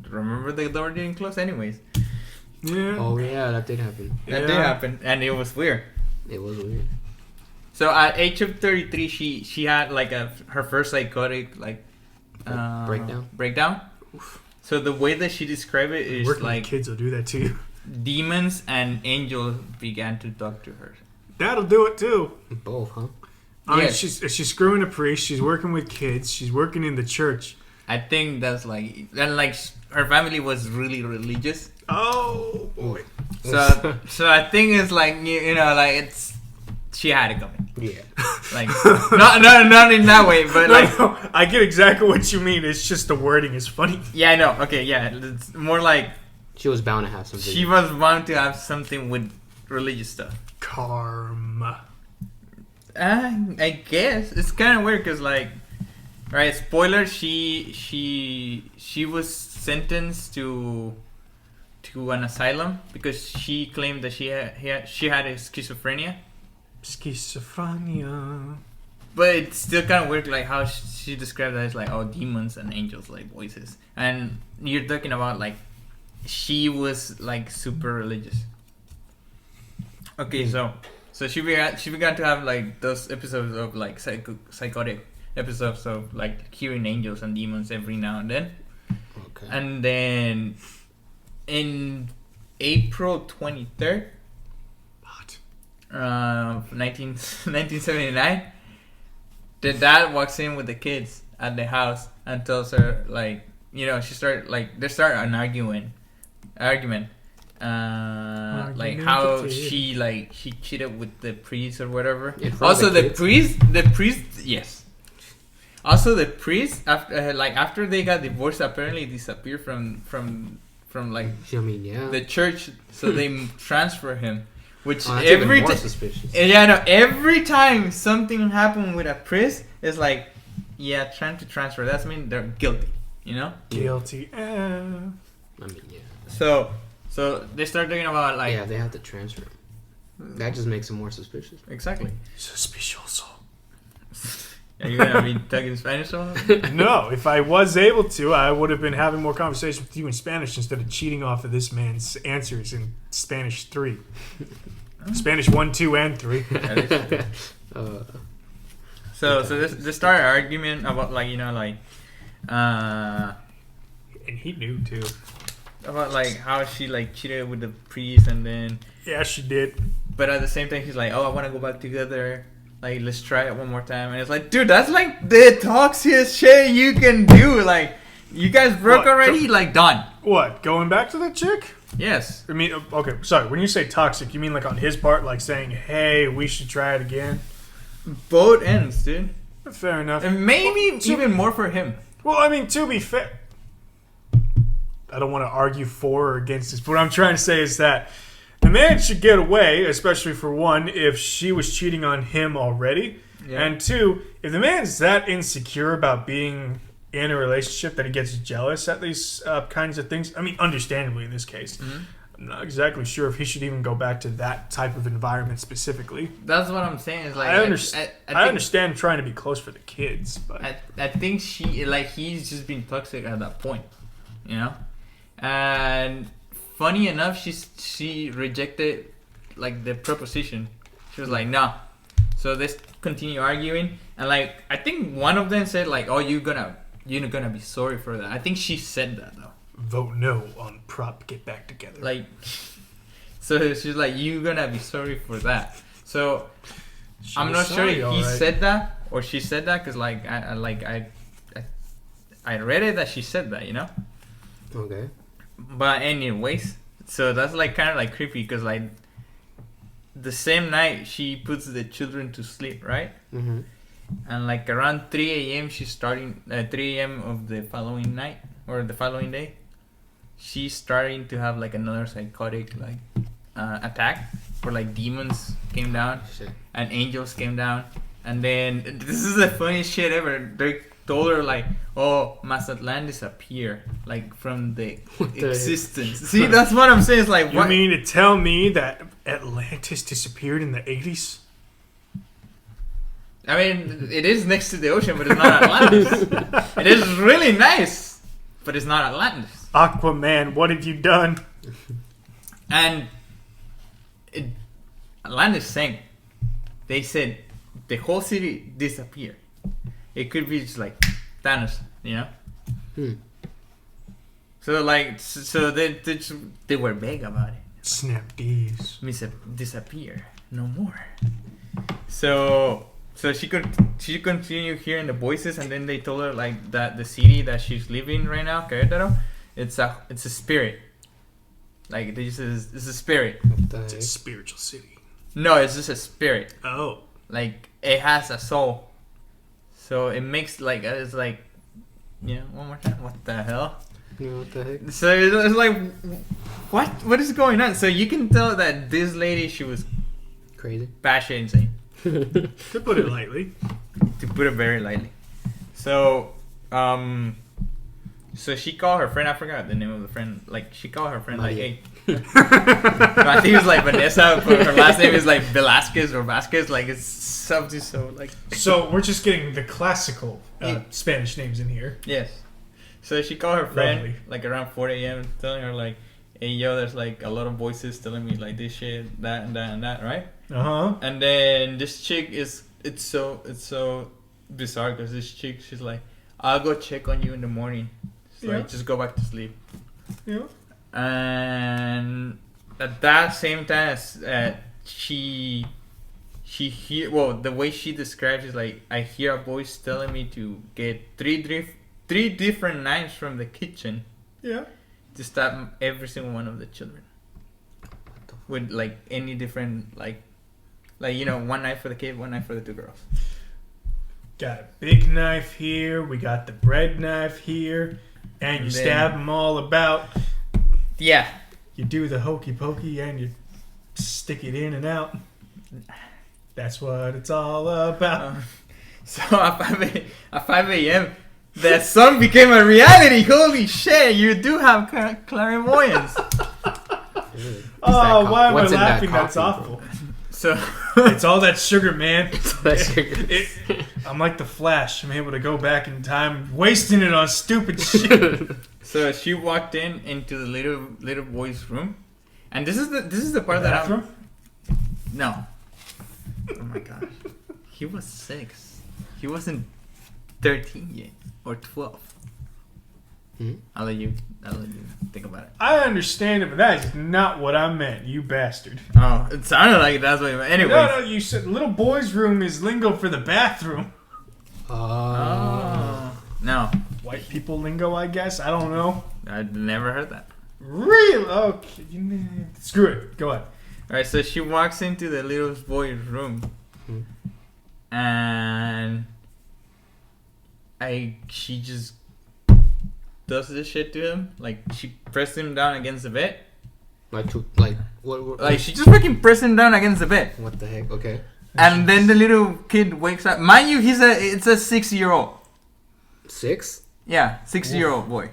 [SPEAKER 1] Remember the door didn't close anyways.
[SPEAKER 3] Yeah.
[SPEAKER 2] Oh yeah, that did happen.
[SPEAKER 1] That did happen, and it was weird.
[SPEAKER 2] It was weird.
[SPEAKER 1] So at age of 33, she had like her first psychotic breakdown. Oof. So the way that she described it is
[SPEAKER 3] Working
[SPEAKER 1] like
[SPEAKER 3] with kids will do that to you.
[SPEAKER 1] Demons and angels began to talk to her.
[SPEAKER 3] That'll do it too.
[SPEAKER 2] Both, huh?
[SPEAKER 3] I mean, she's screwing a priest. She's working with kids. She's working in the church.
[SPEAKER 1] I think that's like, and like her family was really religious.
[SPEAKER 3] Oh boy.
[SPEAKER 1] So I think it's like you know like she had it coming.
[SPEAKER 2] Yeah.
[SPEAKER 1] Like not in that way, but
[SPEAKER 3] no, I get exactly what you mean. It's just the wording is funny.
[SPEAKER 1] Yeah, I know. Okay, yeah, it's more like
[SPEAKER 2] she was bound to have something.
[SPEAKER 1] She was bound to have something with religious stuff.
[SPEAKER 3] Karma.
[SPEAKER 1] I guess it's kind of weird because like, right? Spoiler: she was sentenced to an asylum because she claimed that she had a schizophrenia.
[SPEAKER 3] Schizophrenia.
[SPEAKER 1] But it's still kind of weird, like how she described that as like, oh, demons and angels, like voices. And you're talking about like she was like super religious. Okay, so she began to have like those episodes of like psychotic episodes of like hearing angels and demons every now and then. Okay. And then in April 23rd. 1979, the dad walks in with the kids at the house and tells her like, you know, they start an argument, like how she cheated with the priest or whatever. Also the priest, yes. Also the priest after they got divorced, apparently disappeared from like the church, so they transfer him. Which every time something happened with a priest, it's like, yeah, trying to transfer. That means they're guilty, you know?
[SPEAKER 3] Guilty.
[SPEAKER 2] I mean, yeah.
[SPEAKER 1] So they start talking about like,
[SPEAKER 2] yeah, they have to transfer him. That just makes them more suspicious.
[SPEAKER 1] Exactly.
[SPEAKER 3] Suspicioso.
[SPEAKER 1] Are you gonna be talking Spanish or
[SPEAKER 3] No, if I was able to, I would have been having more conversation with you in Spanish instead of cheating off of this man's answers in Spanish 3. Spanish 1, 2, and 3.
[SPEAKER 1] So they start an argument about like, you know, like
[SPEAKER 3] and he knew too.
[SPEAKER 1] About like how she like cheated with the priest and then
[SPEAKER 3] yeah, she did.
[SPEAKER 1] But at the same time he's like, oh, I want to go back together. Like, let's try it one more time. And it's like, dude, that's like the toxiest shit you can do. Like, you guys broke already? Like, done.
[SPEAKER 3] What? Going back to the chick?
[SPEAKER 1] Yes.
[SPEAKER 3] I mean, okay, sorry. When you say toxic, you mean like on his part, like saying, hey, we should try it again?
[SPEAKER 1] Both ends, dude.
[SPEAKER 3] Fair enough.
[SPEAKER 1] And maybe even more for him.
[SPEAKER 3] Well, I mean, to be fair, I don't want to argue for or against this, but what I'm trying to say is that the man should get away, especially for one, if she was cheating on him already. Yeah. And two, if the man's that insecure about being in a relationship that he gets jealous at these kinds of things, I mean, understandably in this case, I'm not exactly sure if he should even go back to that type of environment specifically.
[SPEAKER 1] That's what I'm saying. Is like
[SPEAKER 3] I understand trying to be close for the kids, but
[SPEAKER 1] I think he's just been toxic at that point, you know? And funny enough, she rejected like the proposition. She was like, "Nah." So they continue arguing, and like I think one of them said like, "Oh, you're gonna be sorry for that." I think she said that though.
[SPEAKER 3] Vote no on Prop Get Back Together.
[SPEAKER 1] Like, so she's like, "You're gonna be sorry for that." So I'm not sure if he said that or she said that because like I read it that she said that, you know.
[SPEAKER 2] Okay.
[SPEAKER 1] But anyways, so that's like kind of like creepy because like the same night she puts the children to sleep, right? Mm-hmm. And like around 3 a.m. she's starting 3 a.m. of the following night or the following day, she's starting to have like another psychotic like attack where like demons came down and angels came down, and then this is the funniest shit ever. They told her like, "Oh, Mazatlan disappeared like from the existence." See, that's what I'm saying. It's like,
[SPEAKER 3] you mean to tell me that Atlantis disappeared in the 80s?
[SPEAKER 1] I mean, it is next to the ocean, but it's not Atlantis. It is really nice, but it's not Atlantis.
[SPEAKER 3] Aquaman, what have you done?
[SPEAKER 1] And Atlantis sank. They said the whole city disappeared. It could be just like Thanos, you know? So like, so they were vague about it.
[SPEAKER 3] Snap these.
[SPEAKER 1] Disappear, no more. So she continued hearing the voices, and then they told her like that the city that she's living right now, Querétaro, it's a spirit. Like it's a spirit.
[SPEAKER 3] It's a spiritual city.
[SPEAKER 1] No, it's just a spirit.
[SPEAKER 3] Oh.
[SPEAKER 1] Like it has a soul. So it makes like it's like, you know, one more time. What the hell?
[SPEAKER 2] Yeah, what the heck?
[SPEAKER 1] So it's like, what is going on? So you can tell that this lady, she was
[SPEAKER 2] crazy,
[SPEAKER 1] batshit insane.
[SPEAKER 3] To put it lightly.
[SPEAKER 1] To put it very lightly. So so she called her friend. I forgot the name of the friend. Like she called her friend like, hey. I think it's like Vanessa, but her last name is like Velasquez or Vasquez. Like it's something so like.
[SPEAKER 3] So we're just getting the classical Spanish names in here.
[SPEAKER 1] Yes. So she called her friend
[SPEAKER 3] Lovely.
[SPEAKER 1] like around 4 a.m. telling her like, hey yo, there's like a lot of voices telling me like this shit, that and that and that, right? And then this chick it's so bizarre because this chick, she's like, I'll go check on you in the morning. So like, just go back to sleep.
[SPEAKER 3] Yeah.
[SPEAKER 1] And at that same time, she hear, well, the way she describes is like, I hear a voice telling me to get three different knives from the kitchen.
[SPEAKER 3] Yeah.
[SPEAKER 1] To stab every single one of the children. With like any different like you know, one knife for the kid, one knife for the two girls.
[SPEAKER 3] Got a big knife here. We got the bread knife here, and you stab them all about.
[SPEAKER 1] Yeah.
[SPEAKER 3] You do the hokey pokey and you stick it in and out. That's what it's all about.
[SPEAKER 1] So at 5 a.m. the sun became a reality. Holy shit! You do have clairvoyance.
[SPEAKER 3] Oh, why am I laughing? That's awful.
[SPEAKER 1] So
[SPEAKER 3] it's all that sugar, man. I'm like the Flash. I'm able to go back in time, wasting it on stupid shit.
[SPEAKER 1] So she walked into the little boy's room, and this is the part that I'm. No. Oh my gosh. He was 6. He wasn't 13 yet or 12. I'll let you think about it.
[SPEAKER 3] I understand it, but that is not what I meant, you bastard.
[SPEAKER 1] Oh, it sounded like that's what you meant. Anyway.
[SPEAKER 3] No, you said little boy's room is lingo for the bathroom.
[SPEAKER 1] Oh. No.
[SPEAKER 3] White people lingo, I guess. I don't know.
[SPEAKER 1] I'd never heard that.
[SPEAKER 3] Really? Okay. Screw it. Go on.
[SPEAKER 1] Alright, so she walks into the little boy's room. And she just does this shit to him. Like, she pressed him down against the bed.
[SPEAKER 2] What?
[SPEAKER 1] Like, she just freaking pressed him down against the bed.
[SPEAKER 2] What the heck? Okay.
[SPEAKER 1] And then the little kid wakes up. Mind you, it's a 6-year-old.
[SPEAKER 2] 6?
[SPEAKER 1] Yeah, 6-year-old boy.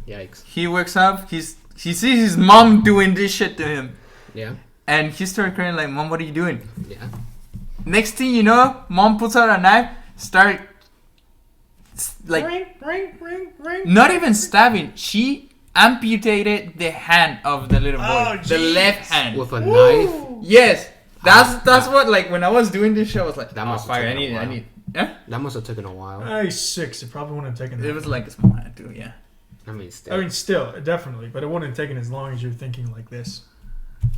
[SPEAKER 2] Yikes.
[SPEAKER 1] He wakes up. He sees his mom doing this shit to him.
[SPEAKER 2] Yeah.
[SPEAKER 1] And he started crying like, Mom, what are you doing?
[SPEAKER 2] Yeah.
[SPEAKER 1] Next thing you know, Mom puts out a knife, start like
[SPEAKER 3] ring.
[SPEAKER 1] Not even stabbing. She amputated the hand of the little boy, the left hand
[SPEAKER 2] with a knife.
[SPEAKER 1] Yes, that's what, like, when I was doing this show, I was like,
[SPEAKER 2] that must
[SPEAKER 1] fire.
[SPEAKER 2] I need.
[SPEAKER 1] Yeah.
[SPEAKER 2] That must have taken a while.
[SPEAKER 3] He's 6. It probably wouldn't have taken.
[SPEAKER 1] It was like a small hand too. Yeah.
[SPEAKER 2] I mean,
[SPEAKER 3] still, definitely, but it wouldn't have taken as long as you're thinking like this.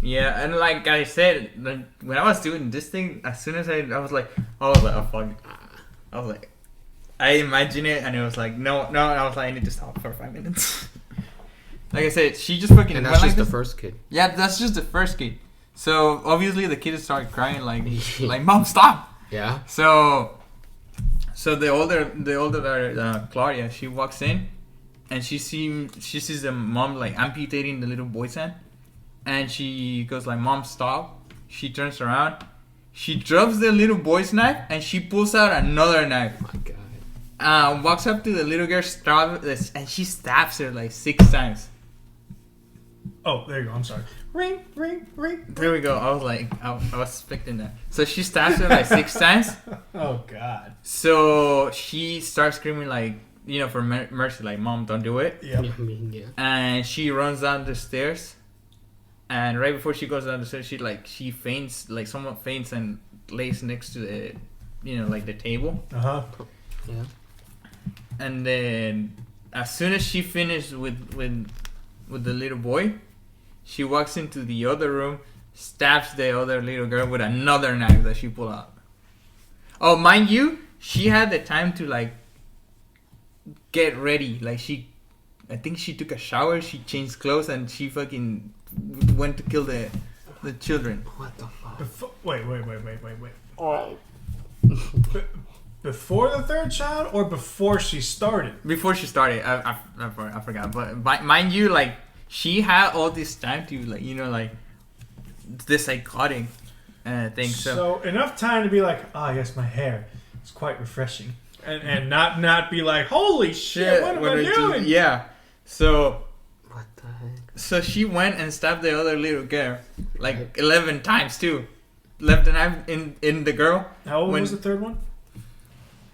[SPEAKER 1] Yeah, and like I said, like, when I was doing this thing, as soon as I was like, oh fuck. I was like, I imagined it, and it was like, no. And I was like, I need to stop for 5 minutes. Like I said, she just fucking.
[SPEAKER 2] And that's just the first kid.
[SPEAKER 1] Yeah, that's just the first kid. So obviously the kid started crying like Mom, stop.
[SPEAKER 2] Yeah.
[SPEAKER 1] So the older daughter, Claudia, she walks in, and she sees the mom like amputating the little boy's hand, and she goes like, "Mom, stop." She turns around. She drops the little boy's knife, and she pulls out another knife.
[SPEAKER 2] Oh my god.
[SPEAKER 1] Walks up to the little girl, and she stabs her like 6 times.
[SPEAKER 3] Oh, there you go. I'm sorry. Ring, ring, ring.
[SPEAKER 1] There we go. I was like, I was expecting that. So she stabs her like 6 times.
[SPEAKER 3] Oh God.
[SPEAKER 1] So she starts screaming like, for mercy, like, "Mom, don't do it."
[SPEAKER 3] Yep.
[SPEAKER 2] I mean, yeah.
[SPEAKER 1] And she runs down the stairs. And right before she goes down the stairs, she faints, like somewhat faints, and lays next to the, like the table.
[SPEAKER 2] Yeah.
[SPEAKER 1] And then as soon as she finished with the little boy, she walks into the other room, stabs the other little girl with another knife that she pulled out. Oh, mind you, she had the time to like get ready. Like I think she took a shower, she changed clothes, and she fucking went to kill the children.
[SPEAKER 2] What the fuck?
[SPEAKER 3] Wait. Before the third child or before she started?
[SPEAKER 1] Before she started, I forgot. But mind you, like she had all this time to like the psychotic thing.
[SPEAKER 3] So enough time to be like, yes, my hair. It's quite refreshing, and not be like, holy shit, what am I doing?
[SPEAKER 1] Yeah. So.
[SPEAKER 2] What the heck?
[SPEAKER 1] So she went and stabbed the other little girl like 11 times too. Left a knife in the girl.
[SPEAKER 3] How old was the third one?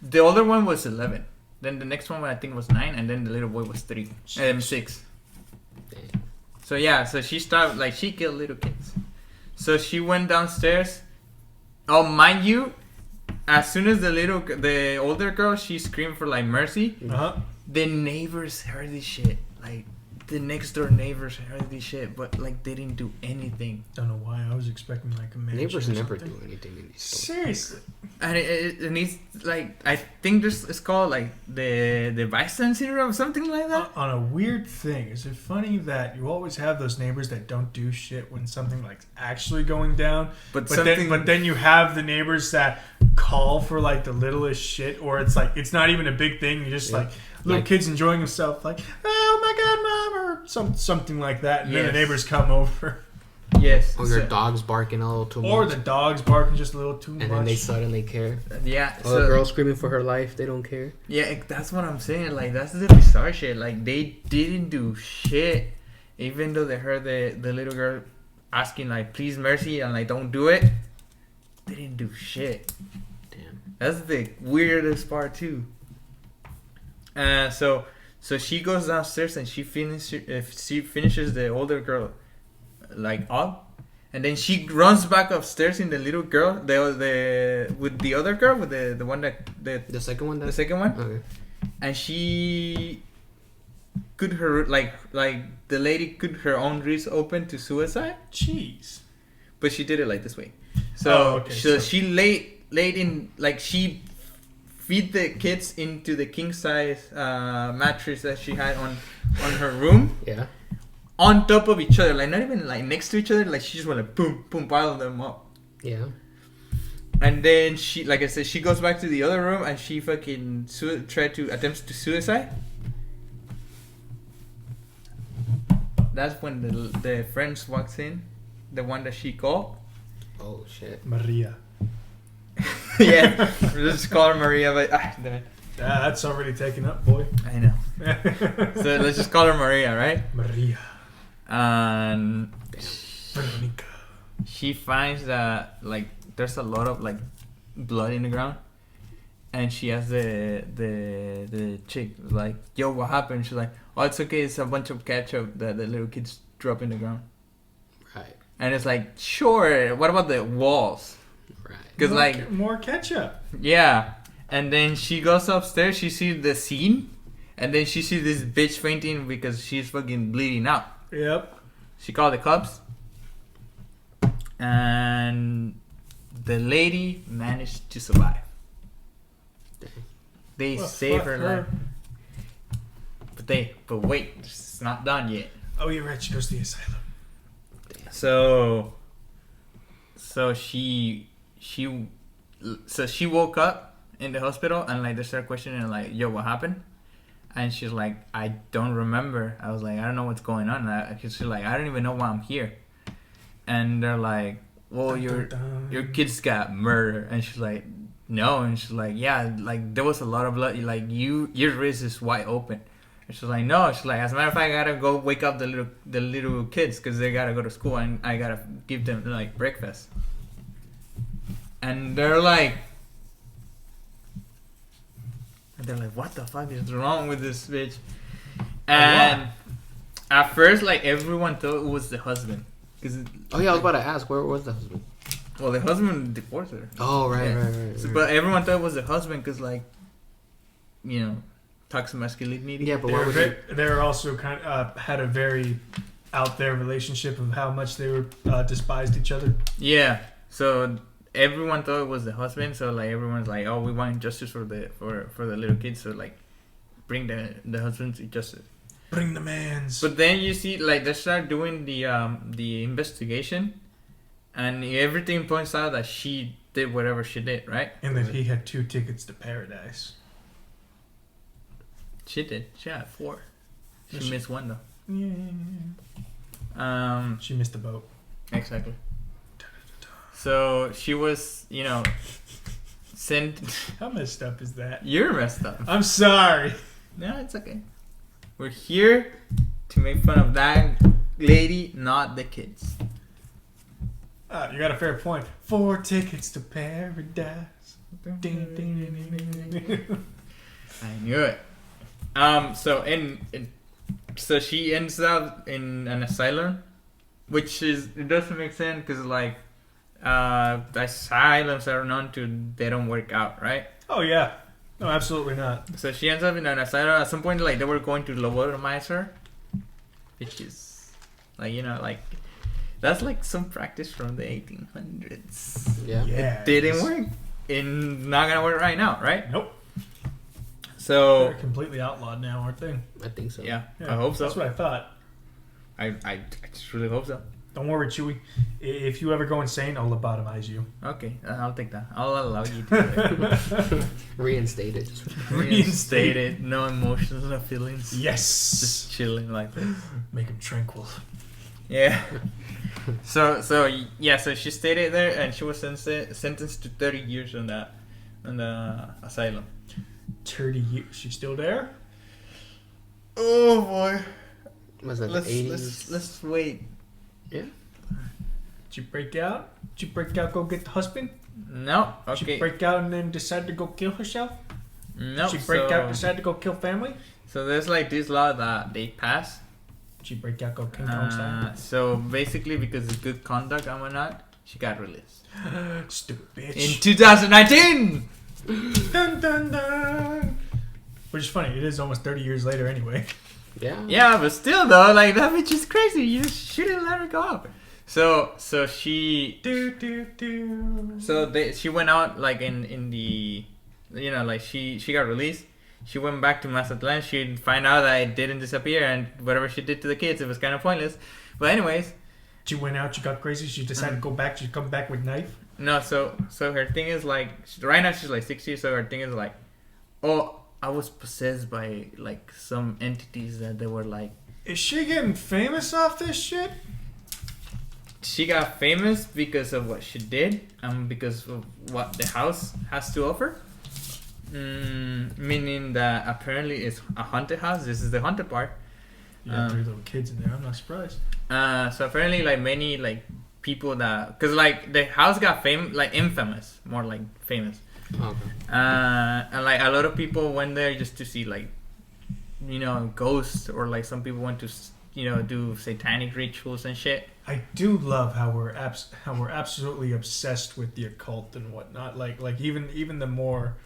[SPEAKER 1] The older one was 11. Then the next one I think was 9, and then the little boy was 3 and 6.
[SPEAKER 2] Damn.
[SPEAKER 1] So yeah, so she started like she killed little kids. So she went downstairs. Oh, mind you, as soon as the older girl, she screamed for like mercy. The neighbors heard this shit. Like the next door neighbors heard this shit, but like they didn't do anything.
[SPEAKER 3] Don't know why. I was expecting like a mansion.
[SPEAKER 2] Neighbors never do anything in these stores.
[SPEAKER 3] Seriously.
[SPEAKER 1] And it needs like I think this is called like the bystander syndrome or something like that.
[SPEAKER 3] On a weird thing, is it funny that you always have those neighbors that don't do shit when something like actually going down, but then you have the neighbors that call for like the littlest shit, or it's like it's not even a big thing. You're just like little kids enjoying themselves, like oh my god, mom, or something like that, and then the neighbors come over.
[SPEAKER 1] Yes.
[SPEAKER 2] Or your dog's barking a little too much.
[SPEAKER 3] Or the dog's barking just a little too much.
[SPEAKER 2] And then they suddenly care.
[SPEAKER 1] Yeah.
[SPEAKER 2] Or the girl screaming for her life, they don't care.
[SPEAKER 1] Yeah, that's what I'm saying. Like, that's the bizarre shit. Like, they didn't do shit. Even though they heard the little girl asking, like, please, mercy, and, like, don't do it. They didn't do shit.
[SPEAKER 2] Damn.
[SPEAKER 1] That's the weirdest part, too. So she goes downstairs and she finishes the older girl like up, and then she runs back upstairs in the little girl with the other girl, with the one that
[SPEAKER 2] the second one.
[SPEAKER 1] The second one.
[SPEAKER 2] Okay.
[SPEAKER 1] And she could her like the lady could her own wrist open to suicide.
[SPEAKER 3] Jeez.
[SPEAKER 1] But she did it like this way. So she laid in like she feed the kids into the king size mattress that she had on her room.
[SPEAKER 2] Yeah.
[SPEAKER 1] On top of each other, like not even like next to each other, like she just went like boom, boom, pile them up.
[SPEAKER 2] Yeah.
[SPEAKER 1] And then she, like I said, she goes back to the other room and she fucking attempts to suicide. That's when the friends walks in, the one that she called.
[SPEAKER 2] Oh shit.
[SPEAKER 3] Maria.
[SPEAKER 1] Yeah, let's just call her Maria, but damn it.
[SPEAKER 3] That's already taken up, boy.
[SPEAKER 1] I know. So let's just call her Maria, right?
[SPEAKER 3] Maria.
[SPEAKER 1] And
[SPEAKER 3] Veronica.
[SPEAKER 1] She finds that like there's a lot of like blood in the ground, and she asks the chick like, "Yo, what happened?" She's like, "Oh, it's okay. It's a bunch of ketchup that the little kids drop in the ground."
[SPEAKER 2] Right.
[SPEAKER 1] And it's like, sure. What about the walls?
[SPEAKER 2] Right.
[SPEAKER 1] Because like
[SPEAKER 3] more ketchup.
[SPEAKER 1] Yeah. And then she goes upstairs. She sees the scene, and then she sees this bitch fainting because she's fucking bleeding out.
[SPEAKER 3] Yep.
[SPEAKER 1] She called the cops, and the lady managed to survive.
[SPEAKER 2] Dang.
[SPEAKER 1] They saved her life. But wait, it's not done yet.
[SPEAKER 3] Oh, you're right. She goes to the asylum.
[SPEAKER 1] So she woke up in the hospital, and like they started questioning her, like, "Yo, what happened?" And she's like, "I don't remember." I was like, "I don't know what's going on." She's like, "I don't even know why I'm here." and they're like, well, your kids got murdered, and she's like, no, and she's like, yeah, like there was a lot of blood, like your wrist is wide open. And she's like, no, she's like, as a matter of fact, I gotta go wake up the little kids because they gotta go to school, and I gotta give them like breakfast. And they're like, what the fuck is wrong with this bitch? And at first, like everyone thought it was the husband.
[SPEAKER 2] I was about to ask, where was the husband?
[SPEAKER 1] Well, the husband divorced her.
[SPEAKER 2] Oh, right.
[SPEAKER 1] So, but everyone thought it was the husband because, like, you know, toxic masculinity.
[SPEAKER 3] Yeah, but they're also kind of had a very out there relationship of how much they were despised each other.
[SPEAKER 1] Yeah. So everyone thought it was the husband. So like everyone's like, oh, we want justice for the little kids. So like, bring the husband to justice.
[SPEAKER 3] Bring the mans.
[SPEAKER 1] But then you see, like, they start doing the investigation, and everything points out that she did whatever she did, right?
[SPEAKER 3] And that he had 2 tickets to paradise.
[SPEAKER 1] She did. She had 4. She missed 1 though.
[SPEAKER 3] Yeah. She missed the boat.
[SPEAKER 1] Exactly. So she was, you know, sent.
[SPEAKER 3] How messed up is that?
[SPEAKER 1] You're messed up.
[SPEAKER 3] I'm sorry.
[SPEAKER 1] No, it's okay. We're here to make fun of that lady, not the kids.
[SPEAKER 3] You got a fair point. 4 tickets to paradise. Ding, ding, ding, ding, ding.
[SPEAKER 1] I knew it. So she ends up in an asylum, which it doesn't make sense because like asylums are known they don't work out, right?
[SPEAKER 3] Oh yeah. No, absolutely not.
[SPEAKER 1] So she ends up in an asylum. At some point, like they were going to lobotomize her, which is like, you know, like that's like some practice from the 1800s.
[SPEAKER 2] Yeah.
[SPEAKER 1] It didn't work. It's not gonna work right now, right?
[SPEAKER 3] Nope.
[SPEAKER 1] So
[SPEAKER 3] they're completely outlawed now, aren't they?
[SPEAKER 2] I think so.
[SPEAKER 1] Yeah, I hope so.
[SPEAKER 3] That's what I thought.
[SPEAKER 1] I just really hope so.
[SPEAKER 3] Don't worry, Chewy. If you ever go insane, I'll lobotomize you.
[SPEAKER 1] Okay, I'll take that. I'll allow you to
[SPEAKER 2] reinstate it.
[SPEAKER 1] Reinstate it. No emotions, no feelings.
[SPEAKER 3] Yes.
[SPEAKER 1] Just chilling like this.
[SPEAKER 3] Make him tranquil.
[SPEAKER 1] Yeah. So she stayed there and she was sentenced to 30 years on the asylum.
[SPEAKER 3] 30 years. She's still there?
[SPEAKER 1] Oh boy.
[SPEAKER 2] Was that
[SPEAKER 1] let's wait.
[SPEAKER 2] Yeah.
[SPEAKER 3] Did you break out? Did you break out, go get the husband?
[SPEAKER 1] No. Okay.
[SPEAKER 3] Did she break out and then decide to go kill herself?
[SPEAKER 1] No.
[SPEAKER 3] Did she break out and decide to go kill family?
[SPEAKER 1] So there's like this law that they passed.
[SPEAKER 3] Did she break out, go King Kong style?
[SPEAKER 1] So basically, because of good conduct and whatnot, she got released.
[SPEAKER 3] Stupid bitch.
[SPEAKER 1] In 2019!
[SPEAKER 3] Dun, dun, dun. Which is funny. It is almost 30 years later anyway.
[SPEAKER 2] Yeah.
[SPEAKER 1] Yeah, but still though, like that bitch is crazy. You shouldn't let her go out. So she. So she went out like in the, you know, like she got released. She went back to Mazatlan. She find out that it didn't disappear, and whatever she did to the kids, it was kind of pointless. But anyways,
[SPEAKER 3] she went out. She got crazy. She decided to go back. She come back with knife.
[SPEAKER 1] No, so her thing is like right now she's like 60. So her thing is like, oh, I was possessed by like some entities that they were like.
[SPEAKER 3] Is she getting famous off this shit?
[SPEAKER 1] She got famous because of what she did, and because of what the house has to offer. Meaning that apparently it's a haunted house. This is the haunted part.
[SPEAKER 3] You got 3 little kids in there. I'm not surprised.
[SPEAKER 1] So apparently, like many like people that, cause like the house got like infamous, more like famous.
[SPEAKER 2] Okay.
[SPEAKER 1] And like a lot of people went there just to see like, you know, ghosts, or like some people went to, you know, do satanic rituals and shit.
[SPEAKER 3] I do love how we're absolutely obsessed with the occult and whatnot. Like even the more.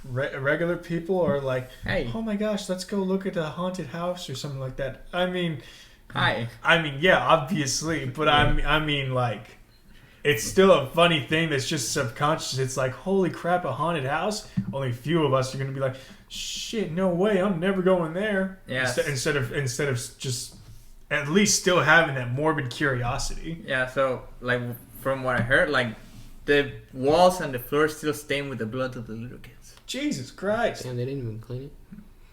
[SPEAKER 3] Regular people are like,
[SPEAKER 1] hey,
[SPEAKER 3] oh my gosh, let's go look at a haunted house or something like that. I mean, yeah, obviously, but I mean, like, it's still a funny thing that's just subconscious. It's like, holy crap, a haunted house. Only a few of us are gonna be like, shit, no way, I'm never going there.
[SPEAKER 1] Yeah.
[SPEAKER 3] Instead of just at least still having that morbid curiosity.
[SPEAKER 1] Yeah. So like from what I heard, like. The walls and the floor still stained with the blood of the little kids.
[SPEAKER 3] Jesus Christ.
[SPEAKER 2] Damn, they didn't even clean it.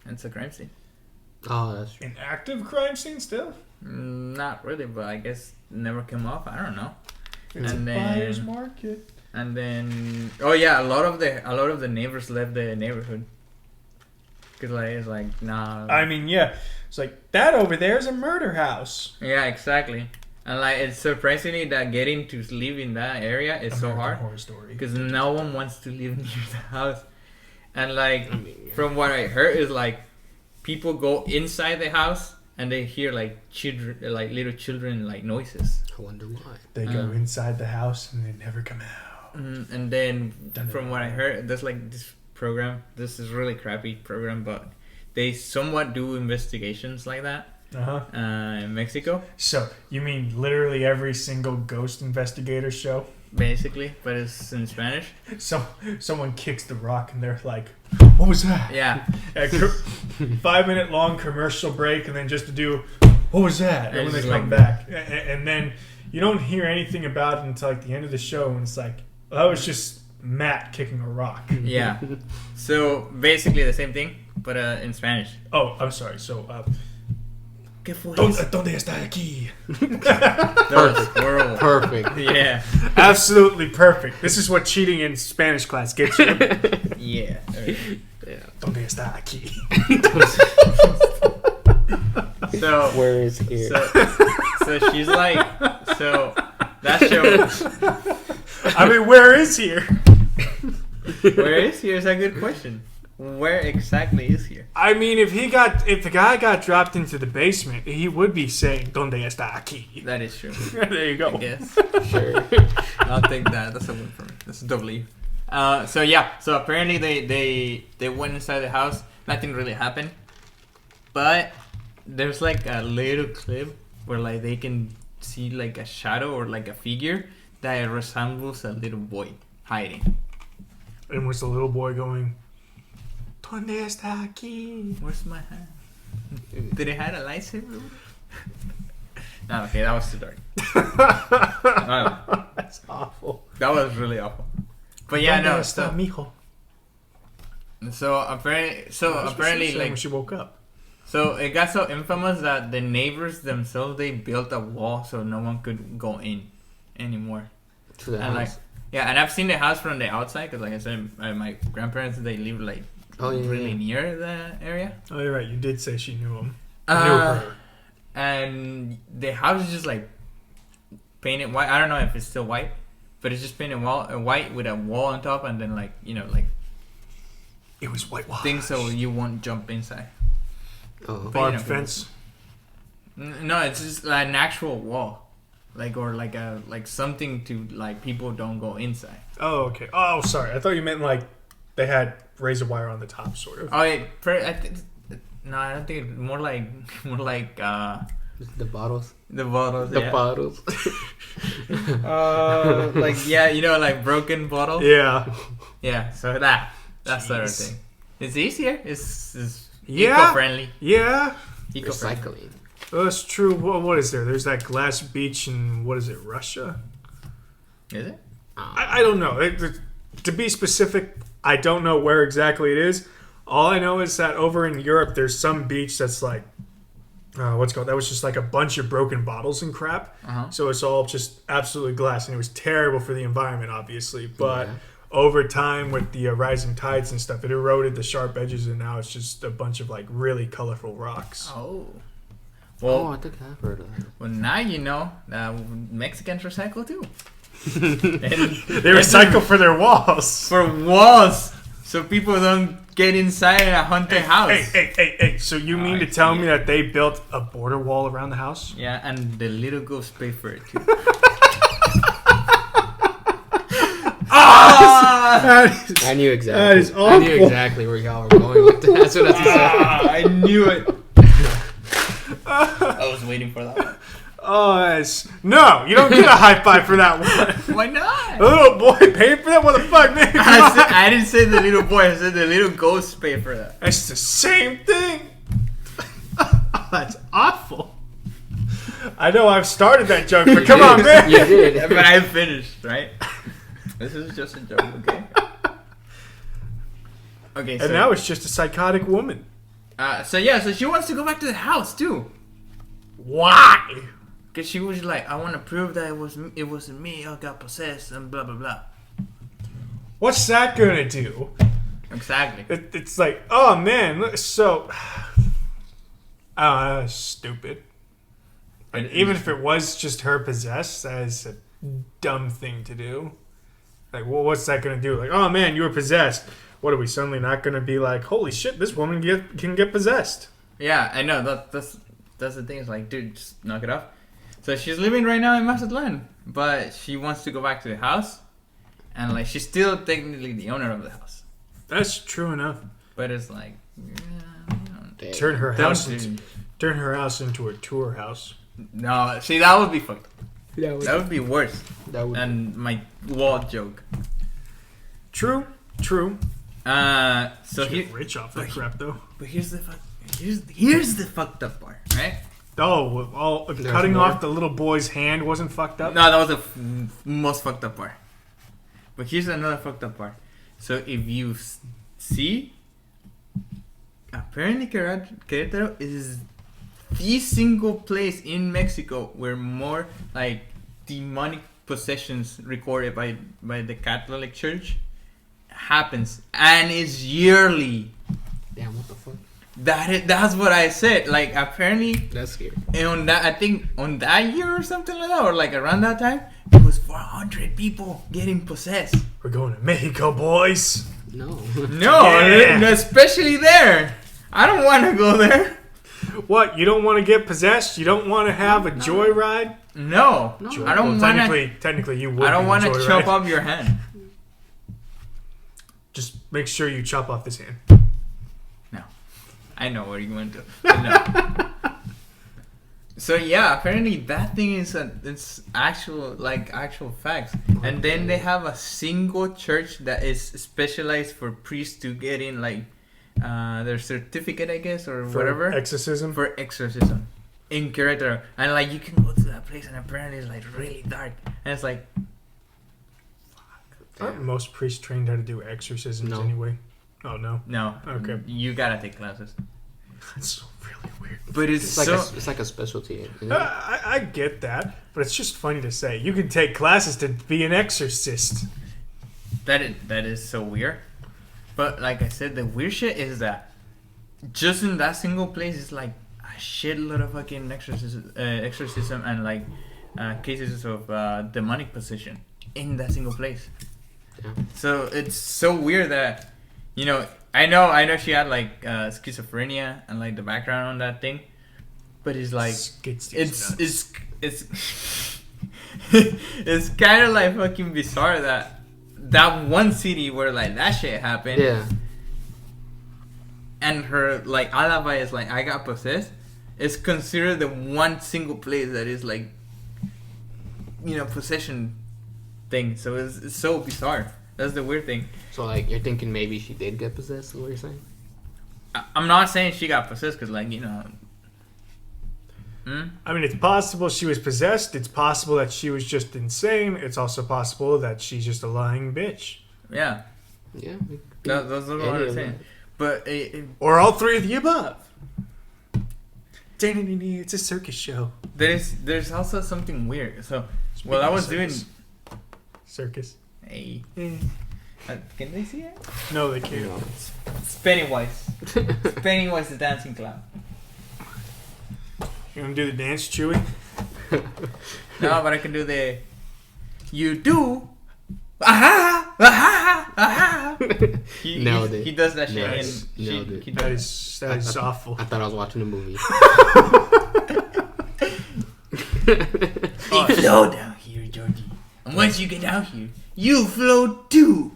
[SPEAKER 1] It's a crime scene.
[SPEAKER 2] Oh, that's true.
[SPEAKER 3] An active crime scene still?
[SPEAKER 1] Not really, but I guess never came off. I don't know.
[SPEAKER 3] It's
[SPEAKER 1] And
[SPEAKER 3] a
[SPEAKER 1] then-
[SPEAKER 3] buyer's market.
[SPEAKER 1] And then, oh yeah, a lot of the neighbors left the neighborhood. Cause like it's like nah.
[SPEAKER 3] I mean, yeah. It's like, that over there is a murder house.
[SPEAKER 1] Yeah, exactly. And like it's surprisingly that getting to live in that area is so
[SPEAKER 3] American
[SPEAKER 1] hard
[SPEAKER 3] Horror Story.
[SPEAKER 1] because no one wants to live near the house. And like from what I heard is like people go inside the house and they hear like children, like little children, like noises.
[SPEAKER 2] I wonder why.
[SPEAKER 3] They go inside the house and they never come out.
[SPEAKER 1] And then from what I heard, there's like this program. This is really crappy program, but they somewhat do investigations like that. In Mexico.
[SPEAKER 3] So, you mean literally every single ghost investigator show?
[SPEAKER 1] Basically, but it's in Spanish.
[SPEAKER 3] Someone kicks the rock and they're like, what was that?
[SPEAKER 1] Yeah.
[SPEAKER 3] 5-minute long commercial break and then just to do, what was that? And when they
[SPEAKER 1] just
[SPEAKER 3] come back. And then you don't hear anything about it until like the end of the show and it's like, well, that was just Matt kicking a rock.
[SPEAKER 1] Yeah. So, basically the same thing, but in Spanish.
[SPEAKER 3] Oh, I'm sorry. So,
[SPEAKER 1] ¿Qué fue
[SPEAKER 3] ¿Dónde está aquí?
[SPEAKER 1] That was horrible.
[SPEAKER 2] Perfect.
[SPEAKER 1] Yeah.
[SPEAKER 3] Absolutely perfect. This is what cheating in Spanish class gets you.
[SPEAKER 1] Yeah.
[SPEAKER 2] Yeah.
[SPEAKER 3] ¿Dónde está aquí?
[SPEAKER 1] So
[SPEAKER 2] Where is here?
[SPEAKER 1] so she's like, so that show.
[SPEAKER 3] I mean, where is here?
[SPEAKER 1] Where is here is a good question. Where exactly is here?
[SPEAKER 3] I mean, if the guy got dropped into the basement, he would be saying "Donde está aquí?"
[SPEAKER 1] That is true.
[SPEAKER 3] There you go.
[SPEAKER 1] I guess.
[SPEAKER 2] Sure.
[SPEAKER 1] I'll take that. That's a win for me. That's a W. So yeah. So apparently they went inside the house. Nothing really happened. But there's like a little clip where like they can see like a shadow or like a figure that resembles a little boy hiding.
[SPEAKER 3] And was the little boy going, "Donde está aquí?"
[SPEAKER 1] Where's my hand? Did it have a lightsaber? No, okay, that was too dark.
[SPEAKER 3] That's awful.
[SPEAKER 1] That was really awful. But yeah,
[SPEAKER 3] ¿Dónde
[SPEAKER 1] no.
[SPEAKER 3] está mijo?
[SPEAKER 1] So apparently,
[SPEAKER 3] That's what she said
[SPEAKER 1] like
[SPEAKER 3] when she woke up.
[SPEAKER 1] So it got so infamous that the neighbors themselves, they built a wall so no one could go in anymore.
[SPEAKER 2] To the
[SPEAKER 1] And like,
[SPEAKER 2] house.
[SPEAKER 1] yeah, and I've seen the house from the outside because, like I said, my grandparents, they live like really near the area.
[SPEAKER 3] Oh, you're right. You did say she knew him. Knew
[SPEAKER 1] Uh,
[SPEAKER 3] her.
[SPEAKER 1] and the house is just like painted white. I don't know if it's still white, but it's just painted white with a wall on top, and then like like
[SPEAKER 3] It was whitewashed.
[SPEAKER 1] things so you won't jump inside.
[SPEAKER 2] Oh.
[SPEAKER 3] Barbed fence.
[SPEAKER 1] No, it's just an actual wall, like something to like people don't go inside.
[SPEAKER 3] Oh, okay. Oh, sorry. I thought you meant like they had razor wire on the top, sort of.
[SPEAKER 1] Oh, no, I don't think it's more like
[SPEAKER 2] The bottles.
[SPEAKER 1] the bottles.
[SPEAKER 2] The
[SPEAKER 1] yeah.
[SPEAKER 2] bottles.
[SPEAKER 1] Like like broken bottle.
[SPEAKER 3] Yeah.
[SPEAKER 1] Yeah, so that sort of
[SPEAKER 3] Jeez.
[SPEAKER 1] thing. It's easier. It's
[SPEAKER 3] Yeah.
[SPEAKER 1] eco-friendly.
[SPEAKER 3] Yeah.
[SPEAKER 1] Eco-friendly.
[SPEAKER 2] Recycling.
[SPEAKER 3] Oh, that's true. What is there? There's that glass beach in, what is it, Russia?
[SPEAKER 1] Is it?
[SPEAKER 3] I don't know. To be specific, I don't know where exactly it is. All I know is that over in Europe, there's some beach that's like, what's it called? That was just like a bunch of broken bottles and crap.
[SPEAKER 1] Uh-huh.
[SPEAKER 3] So it's all just absolutely glass, and it was terrible for the environment, obviously. But
[SPEAKER 2] Yeah.
[SPEAKER 3] over time, with the rising tides and stuff, it eroded the sharp edges, and now it's just a bunch of like really colorful rocks.
[SPEAKER 1] Oh.
[SPEAKER 2] Oh,
[SPEAKER 1] Well,
[SPEAKER 2] I think I've heard of that.
[SPEAKER 1] well, now you know that Mexicans recycle too.
[SPEAKER 3] They recycle for their walls.
[SPEAKER 1] For walls, so people don't get inside a haunted house.
[SPEAKER 3] Hey. So you mean
[SPEAKER 1] I
[SPEAKER 3] to tell
[SPEAKER 1] see
[SPEAKER 3] me that they built a border wall around the house?
[SPEAKER 1] Yeah, and the little ghost pay for it too.
[SPEAKER 2] I knew exactly.
[SPEAKER 3] That is
[SPEAKER 2] I knew
[SPEAKER 3] awful.
[SPEAKER 2] exactly where y'all were going with that. That's what I said.
[SPEAKER 1] I knew it. I was waiting for that one.
[SPEAKER 3] Oh, no, you don't get a high five for that one.
[SPEAKER 1] Why not?
[SPEAKER 3] The little boy paid for that? What the fuck, man?
[SPEAKER 1] I didn't say the little boy. I said the little ghost pay for that.
[SPEAKER 3] It's the same thing. That's awful. I know I've started that joke, but come on, man.
[SPEAKER 2] You did.
[SPEAKER 1] But I finished, right? This is just a joke, okay? Okay, so
[SPEAKER 3] And now it's just a psychotic woman.
[SPEAKER 1] So she wants to go back to the house too.
[SPEAKER 3] Why?
[SPEAKER 1] Because she was like, I want to prove that it wasn't me. I got possessed and blah blah blah.
[SPEAKER 3] What's that gonna do?
[SPEAKER 1] Exactly.
[SPEAKER 3] It's like, oh man, so stupid. And even if it was just her possessed, that is a dumb thing to do. Like, well, what's that gonna do? Like, oh man, you were possessed. What are we suddenly not gonna be like? Holy shit, this woman can get possessed.
[SPEAKER 1] Yeah, I know. That's the thing. It's like, dude, just knock it off. So she's living right now in Mazatlan, but she wants to go back to the house, and like she's still technically the owner of the house.
[SPEAKER 3] That's true enough.
[SPEAKER 1] But it's like,
[SPEAKER 3] turn her house into a tour house.
[SPEAKER 1] No, see, that would be fucked up.
[SPEAKER 2] That
[SPEAKER 1] would be worse than my wall joke.
[SPEAKER 3] True.
[SPEAKER 1] So
[SPEAKER 3] he rich off that crap though.
[SPEAKER 1] But here's the fucked up part, right?
[SPEAKER 3] Oh, cutting off the little boy's hand wasn't fucked up?
[SPEAKER 1] No, that was the most fucked up part. But here's another fucked up part. So if you see, apparently Querétaro is the single place in Mexico where more like demonic possessions recorded by the Catholic Church happens, and it's yearly.
[SPEAKER 2] Damn, what the fuck?
[SPEAKER 1] That's what I said. Like, apparently,
[SPEAKER 2] that's scary.
[SPEAKER 1] And I think on that year or something like that, or like around that time, it was 400 people getting possessed.
[SPEAKER 3] We're going to Mexico, boys.
[SPEAKER 2] No,
[SPEAKER 1] yeah. Especially there. I don't want to go there.
[SPEAKER 3] What? You don't want to get possessed? You don't want to have a joyride?
[SPEAKER 1] No. I don't want to.
[SPEAKER 3] Technically, you would.
[SPEAKER 1] I don't want to chop off your hand.
[SPEAKER 3] Just make sure you chop off this hand.
[SPEAKER 1] No. I know where you went to. No. So yeah, apparently that thing it's actual facts. And then they have a single church that is specialized for priests to get in like their certificate, I guess, or
[SPEAKER 3] for
[SPEAKER 1] whatever.
[SPEAKER 3] Exorcism
[SPEAKER 1] in Querétaro. And like you can go to that place and apparently it's like really dark. And it's like,
[SPEAKER 3] aren't most priests trained how to do exorcisms anyway? Oh, no?
[SPEAKER 1] No.
[SPEAKER 3] Okay.
[SPEAKER 1] You gotta take classes.
[SPEAKER 3] That's really weird.
[SPEAKER 1] But it's
[SPEAKER 2] like a specialty.
[SPEAKER 3] I get that, but it's just funny to say. You can take classes to be an exorcist.
[SPEAKER 1] That is so weird. But like I said, the weird shit is that just in that single place, it's like a shitload of fucking exorcism and like cases of demonic possession in that single place. Yeah. So it's so weird that, you know, I know she had like schizophrenia and like the background on that thing, but it's like it's it's kind of like fucking bizarre that one city where like that shit happened.
[SPEAKER 2] Yeah.
[SPEAKER 1] And her like alibi is like, I got possessed. It's considered the one single place that is like, you know, possession thing. So it's so bizarre. That's the weird thing.
[SPEAKER 2] So like you're thinking maybe she did get possessed? Is what you're saying?
[SPEAKER 1] I'm not saying she got possessed because like, you know.
[SPEAKER 3] I mean, it's possible she was possessed. It's possible that she was just insane. It's also possible that she's just a lying bitch.
[SPEAKER 1] Yeah.
[SPEAKER 2] Yeah.
[SPEAKER 1] That's what I'm saying. But
[SPEAKER 3] or all three of the above. It's a circus show.
[SPEAKER 1] There's also something weird. So while I was doing
[SPEAKER 3] circus.
[SPEAKER 1] Hey. Can they see it?
[SPEAKER 3] No, they can't.
[SPEAKER 1] No. It's Pennywise. It's Pennywise the dancing clown.
[SPEAKER 3] You want to do the dance, Chewy?
[SPEAKER 1] No, but I can do the. You do. Aha! Aha! Aha! He does that shit.
[SPEAKER 3] That is awful.
[SPEAKER 2] I thought I was watching a movie.
[SPEAKER 1] You flow down here, Georgie. And once you get down here, you float too.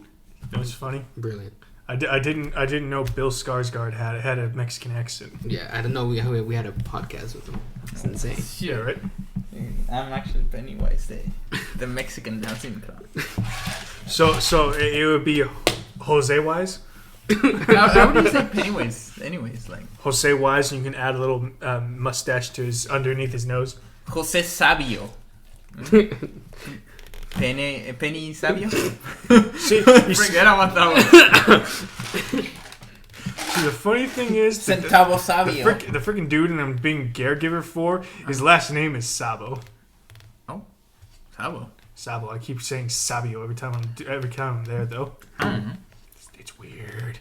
[SPEAKER 3] That was funny.
[SPEAKER 2] Brilliant.
[SPEAKER 3] I didn't know Bill Skarsgård had a Mexican accent.
[SPEAKER 2] Yeah, I didn't know we had a podcast with him. It's insane.
[SPEAKER 3] Yeah, right.
[SPEAKER 1] I'm actually Pennywise, the Mexican dancing clown.
[SPEAKER 3] So it would be Jose Wise.
[SPEAKER 1] How would you say Pennywise? Anyways, like
[SPEAKER 3] Jose Wise, and you can add a little mustache to his underneath his nose.
[SPEAKER 1] Jose Sabio. Penny Sabio?
[SPEAKER 3] See,
[SPEAKER 1] forget about that one.
[SPEAKER 3] See, the funny thing is,
[SPEAKER 1] Centavo Sabio.
[SPEAKER 3] the freaking dude and I'm being caregiver for, his last name is Sabo.
[SPEAKER 1] Oh, Sabo.
[SPEAKER 3] Sabo. I keep saying Sabio every time I'm there, though.
[SPEAKER 1] Mm-hmm.
[SPEAKER 3] It's weird.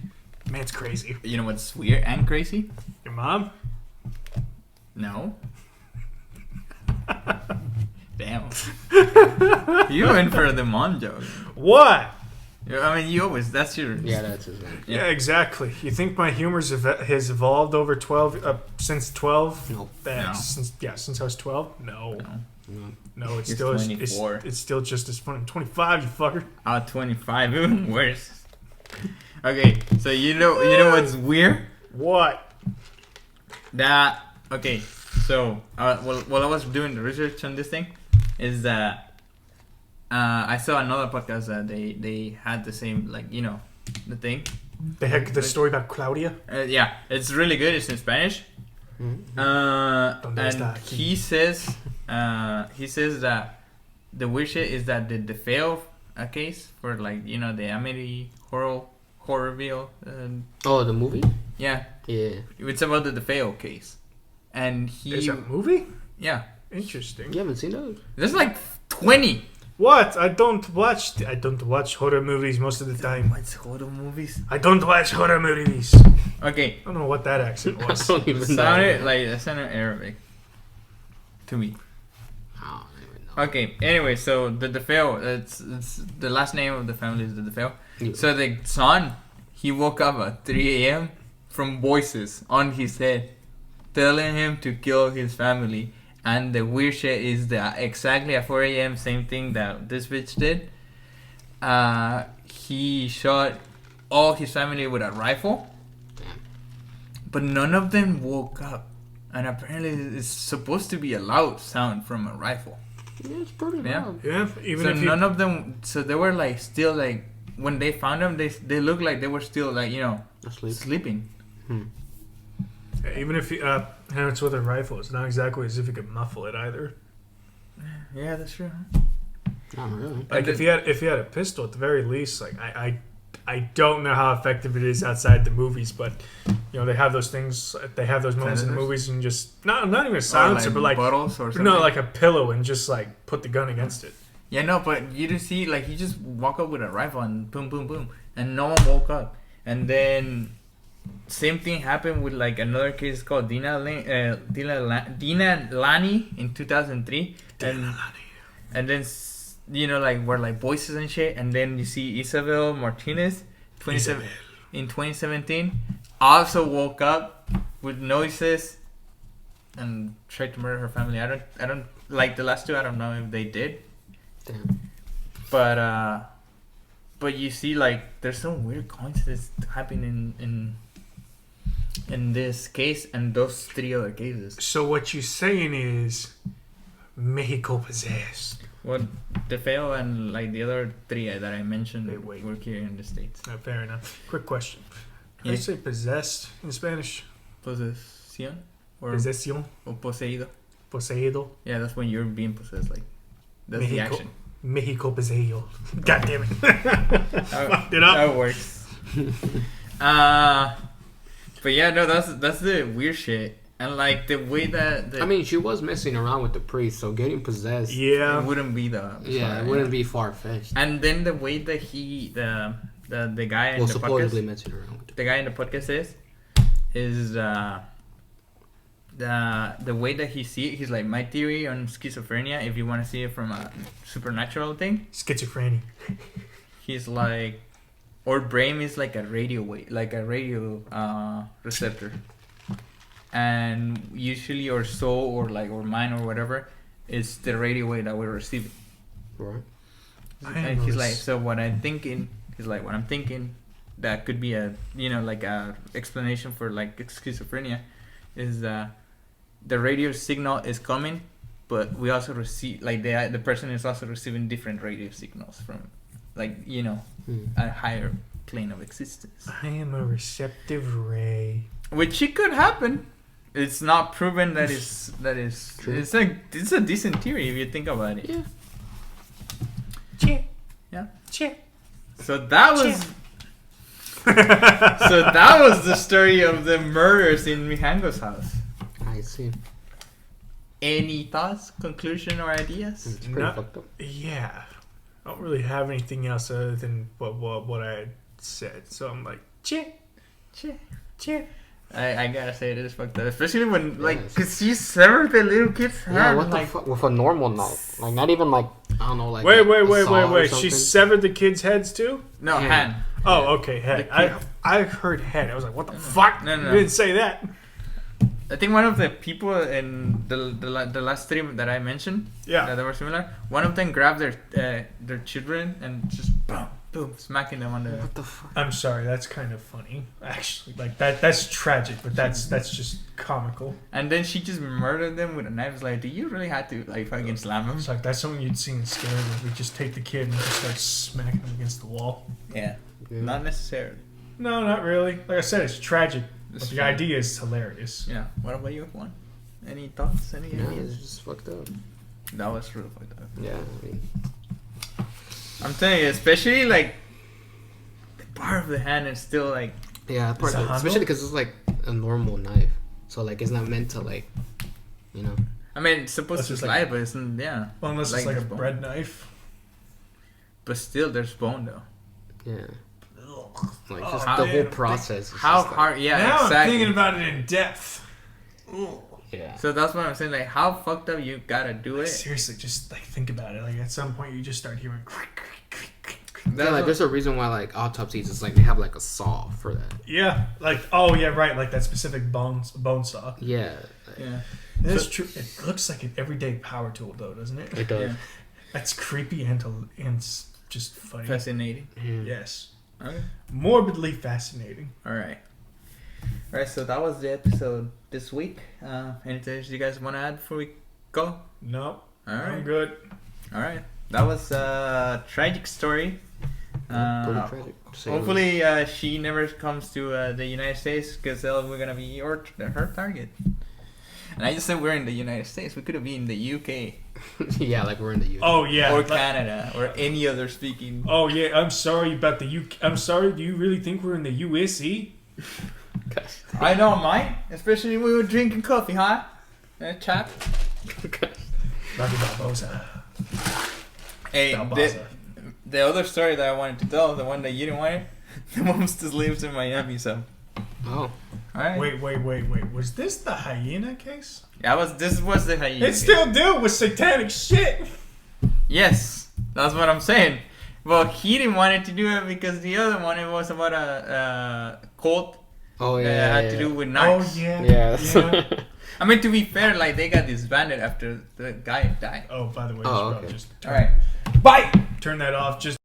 [SPEAKER 3] Man's crazy.
[SPEAKER 1] You know what's weird and crazy?
[SPEAKER 3] Your mom?
[SPEAKER 1] No. Damn. You went for the mom joke.
[SPEAKER 3] What?
[SPEAKER 1] I mean, you always, that's your...
[SPEAKER 2] Yeah, that's his name.
[SPEAKER 3] Yeah, exactly. You think my humor has evolved over 12, since 12?
[SPEAKER 2] Nope.
[SPEAKER 1] No.
[SPEAKER 3] Since I was 12? No. No, it's
[SPEAKER 1] You're
[SPEAKER 3] still
[SPEAKER 1] 24.
[SPEAKER 3] it's still just as funny. I'm 25, you fucker.
[SPEAKER 1] 25, even worse. Okay, so you know what's weird?
[SPEAKER 3] What?
[SPEAKER 1] That, okay, so, while I was doing the research on this thing, is that I saw another podcast that they had the same, like, you know, the thing.
[SPEAKER 3] They had the story about Claudia?
[SPEAKER 1] Yeah, it's really good. It's in Spanish. And he says that the weird shit is that the DeFeo case for, like, you know, the Amity Horrorville.
[SPEAKER 2] Oh, the movie?
[SPEAKER 1] Yeah.
[SPEAKER 2] Yeah.
[SPEAKER 1] It's about the DeFeo case. And
[SPEAKER 3] There's a movie?
[SPEAKER 1] Yeah.
[SPEAKER 3] Interesting.
[SPEAKER 2] You haven't seen those?
[SPEAKER 1] There's like 20.
[SPEAKER 3] What? I don't watch horror movies most of the time.
[SPEAKER 1] What's horror movies?
[SPEAKER 3] I don't watch horror movies.
[SPEAKER 1] Okay.
[SPEAKER 3] I don't know what that accent was.
[SPEAKER 2] I don't even
[SPEAKER 1] It sounded Arabic to me.
[SPEAKER 2] Oh, I don't even know.
[SPEAKER 1] Okay. Anyway, so the DeFeo, it's the last name of the family is the DeFeo.
[SPEAKER 2] Yeah.
[SPEAKER 1] So the son, he woke up at 3 a.m. from voices on his head, telling him to kill his family. And the weird shit is that exactly at 4 a.m., same thing that this bitch did. He shot all his family with a rifle. But none of them woke up. And apparently it's supposed to be a loud sound from a rifle.
[SPEAKER 2] Yeah, it's pretty loud.
[SPEAKER 3] Yeah, even
[SPEAKER 1] so
[SPEAKER 3] if
[SPEAKER 1] none of them, so they were like still like, when they found them, they looked like they were still like, you know, sleeping.
[SPEAKER 3] Even if it's with a rifle, it's not exactly as if you could muffle it either.
[SPEAKER 1] Yeah, that's true.
[SPEAKER 2] Not really.
[SPEAKER 3] Like if you had a pistol, at the very least, like I don't know how effective it is outside the movies, but you know they have those things. They have those moments in the movies, and just not even a silencer, but like
[SPEAKER 1] bottles or something.
[SPEAKER 3] No, like a pillow, and just like put the gun against it.
[SPEAKER 1] Yeah, no, but you just see like he just walk up with a rifle and boom, boom, boom, and no one woke up, and then. Same thing happened with like another case called Dina Lani in 2003, and then you know like were like voices and shit, and then you see Isabel Martinez in 2017 also woke up with noises and tried to murder her family. I don't like the last two. I don't know if they did.
[SPEAKER 2] Damn.
[SPEAKER 1] But you see like there's some weird coincidences happening in this case and those 3 other cases.
[SPEAKER 3] So what you're saying is Mexico possessed.
[SPEAKER 1] Well, DeFeo and like the other 3 that I mentioned
[SPEAKER 3] Wait.
[SPEAKER 1] work here in the States.
[SPEAKER 3] Fair enough. Quick question. How do
[SPEAKER 1] Yeah.
[SPEAKER 3] you say possessed in Spanish?
[SPEAKER 1] Posesión? Or
[SPEAKER 3] Possession?
[SPEAKER 1] poseído.
[SPEAKER 3] Poseído?
[SPEAKER 1] Yeah, that's when you're being possessed. Like, that's the action.
[SPEAKER 3] Mexico poseído. God damn it. Fucked it up.
[SPEAKER 1] That works. But yeah, no, that's the weird shit. And like the way that
[SPEAKER 2] I mean, she was messing around with the priest, so getting possessed.
[SPEAKER 3] Yeah.
[SPEAKER 1] it wouldn't be
[SPEAKER 2] It wouldn't be far fetched.
[SPEAKER 1] And then the way that the guy in the
[SPEAKER 2] supposedly
[SPEAKER 1] podcast,
[SPEAKER 2] messing around with
[SPEAKER 1] the guy in the podcast is the way that he see it. He's like, my theory on schizophrenia, if you want to see it from a supernatural thing,
[SPEAKER 3] Schizophrenia.
[SPEAKER 1] he's like, our brain is like a radio wave, like a radio receptor, and usually our soul or like our mind or whatever is the radio wave that we're receiving.
[SPEAKER 2] Right.
[SPEAKER 1] And he's like, so what I'm thinking, that could be a, you know, like a explanation for like schizophrenia, is that the radio signal is coming, but we also receive, like the person is also receiving different radio signals from, like, you know, a higher plane of existence.
[SPEAKER 3] I am a receptive ray.
[SPEAKER 1] Which it could happen. It's not proven that is
[SPEAKER 2] True.
[SPEAKER 1] it's a decent theory if you think about it.
[SPEAKER 2] Yeah.
[SPEAKER 3] Cheer.
[SPEAKER 1] Yeah.
[SPEAKER 3] Cheer.
[SPEAKER 1] So that was So that was the story of the murders in Mijangos' house.
[SPEAKER 2] I see.
[SPEAKER 1] Any thoughts, conclusion, or ideas?
[SPEAKER 2] It's pretty fucked up.
[SPEAKER 3] Yeah. I don't really have anything else other than what I had said. So I'm like, chit.
[SPEAKER 1] I gotta say it is fucked up, especially when cause she severed the little kid's hand.
[SPEAKER 2] Yeah, what the fuck? With a normal knife, like not even like I don't know, like
[SPEAKER 3] wait. She severed the kids' heads too?
[SPEAKER 1] No, hand.
[SPEAKER 3] Oh, okay, head. I heard head. I was like, what the fuck?
[SPEAKER 1] No.
[SPEAKER 3] You didn't say that.
[SPEAKER 1] I think one of the people in the last stream that I mentioned, that were similar. One of them grabbed their children and just boom, smacking them on the.
[SPEAKER 2] What the fuck?
[SPEAKER 3] I'm sorry, that's kind of funny, actually. Like that's tragic, but that's just comical.
[SPEAKER 1] And then she just murdered them with a knife. It's like, do you really have to like fucking slam them?
[SPEAKER 3] It's like that's something you'd see in scary movies. We just take the kid and just start smacking him against the wall.
[SPEAKER 1] Yeah. Not necessarily.
[SPEAKER 3] No, not really. Like I said, it's tragic. But the idea is hilarious.
[SPEAKER 1] Yeah. What about you, Juan? Any thoughts? Any ideas?
[SPEAKER 2] It's just fucked up.
[SPEAKER 1] That was really fucked up.
[SPEAKER 2] Yeah, I mean,
[SPEAKER 1] I'm telling you, especially like the part of the hand is still like.
[SPEAKER 2] Yeah, part of it, especially because it's like a normal knife, so like it's not meant to like, you know.
[SPEAKER 1] I mean, it's supposed to slide, but it's yeah.
[SPEAKER 3] Well, unless it's like a bread knife.
[SPEAKER 1] But still, there's bone though.
[SPEAKER 2] Yeah. Like just the whole process.
[SPEAKER 1] How hard? Yeah,
[SPEAKER 3] now
[SPEAKER 1] exactly.
[SPEAKER 3] I'm thinking about it in depth.
[SPEAKER 2] Yeah.
[SPEAKER 1] So that's what I'm saying. Like, how fucked up you gotta do it?
[SPEAKER 3] Seriously, just like think about it. Like at some point, you just start hearing.
[SPEAKER 2] Yeah, like there's a reason why like autopsies is like they have like a saw for that.
[SPEAKER 3] Yeah, like right, like that specific bone saw.
[SPEAKER 2] Yeah.
[SPEAKER 1] Yeah.
[SPEAKER 3] That's true. It looks like an everyday power tool, though, doesn't it?
[SPEAKER 2] It does.
[SPEAKER 1] Yeah.
[SPEAKER 3] That's creepy and just funny.
[SPEAKER 1] Fascinating.
[SPEAKER 2] Yeah.
[SPEAKER 3] Yes.
[SPEAKER 1] Okay.
[SPEAKER 3] Morbidly fascinating.
[SPEAKER 1] All right. So that was the episode this week. Anything else you guys want to add before we go?
[SPEAKER 3] No.
[SPEAKER 1] All right.
[SPEAKER 3] I'm good.
[SPEAKER 1] All right. That was a tragic story.
[SPEAKER 2] Pretty tragic.
[SPEAKER 1] Hopefully, she never comes to the United States because we're gonna be her target. And I just said we're in the United States. We could have been in the UK.
[SPEAKER 2] Yeah, like we're in the UK.
[SPEAKER 3] Oh yeah.
[SPEAKER 1] Or Canada or any other speaking.
[SPEAKER 3] Oh yeah. I'm sorry about the UK. I'm sorry. Do you really think we're in the USC?
[SPEAKER 1] I don't mind, especially when we were drinking coffee, huh? Chap.
[SPEAKER 3] Rocky Balboza.
[SPEAKER 1] Hey, the other story that I wanted to tell, the one that you didn't want, the mom still lives in Miami, so.
[SPEAKER 2] Oh.
[SPEAKER 1] Alright.
[SPEAKER 3] Wait. Was this the hyena case?
[SPEAKER 1] Yeah, this was the hyena.
[SPEAKER 3] It still dealt with satanic shit.
[SPEAKER 1] Yes, that's what I'm saying. Well, he didn't want it to do it because the other one, it was about a cult.
[SPEAKER 2] Oh yeah.
[SPEAKER 1] That had to do with knives.
[SPEAKER 3] Oh yeah.
[SPEAKER 2] Yeah.
[SPEAKER 1] I mean, to be fair, like they got disbanded after the guy died.
[SPEAKER 3] Oh, by the way,
[SPEAKER 2] okay.
[SPEAKER 3] just
[SPEAKER 1] Alright.
[SPEAKER 3] bye. Turn that off. Just.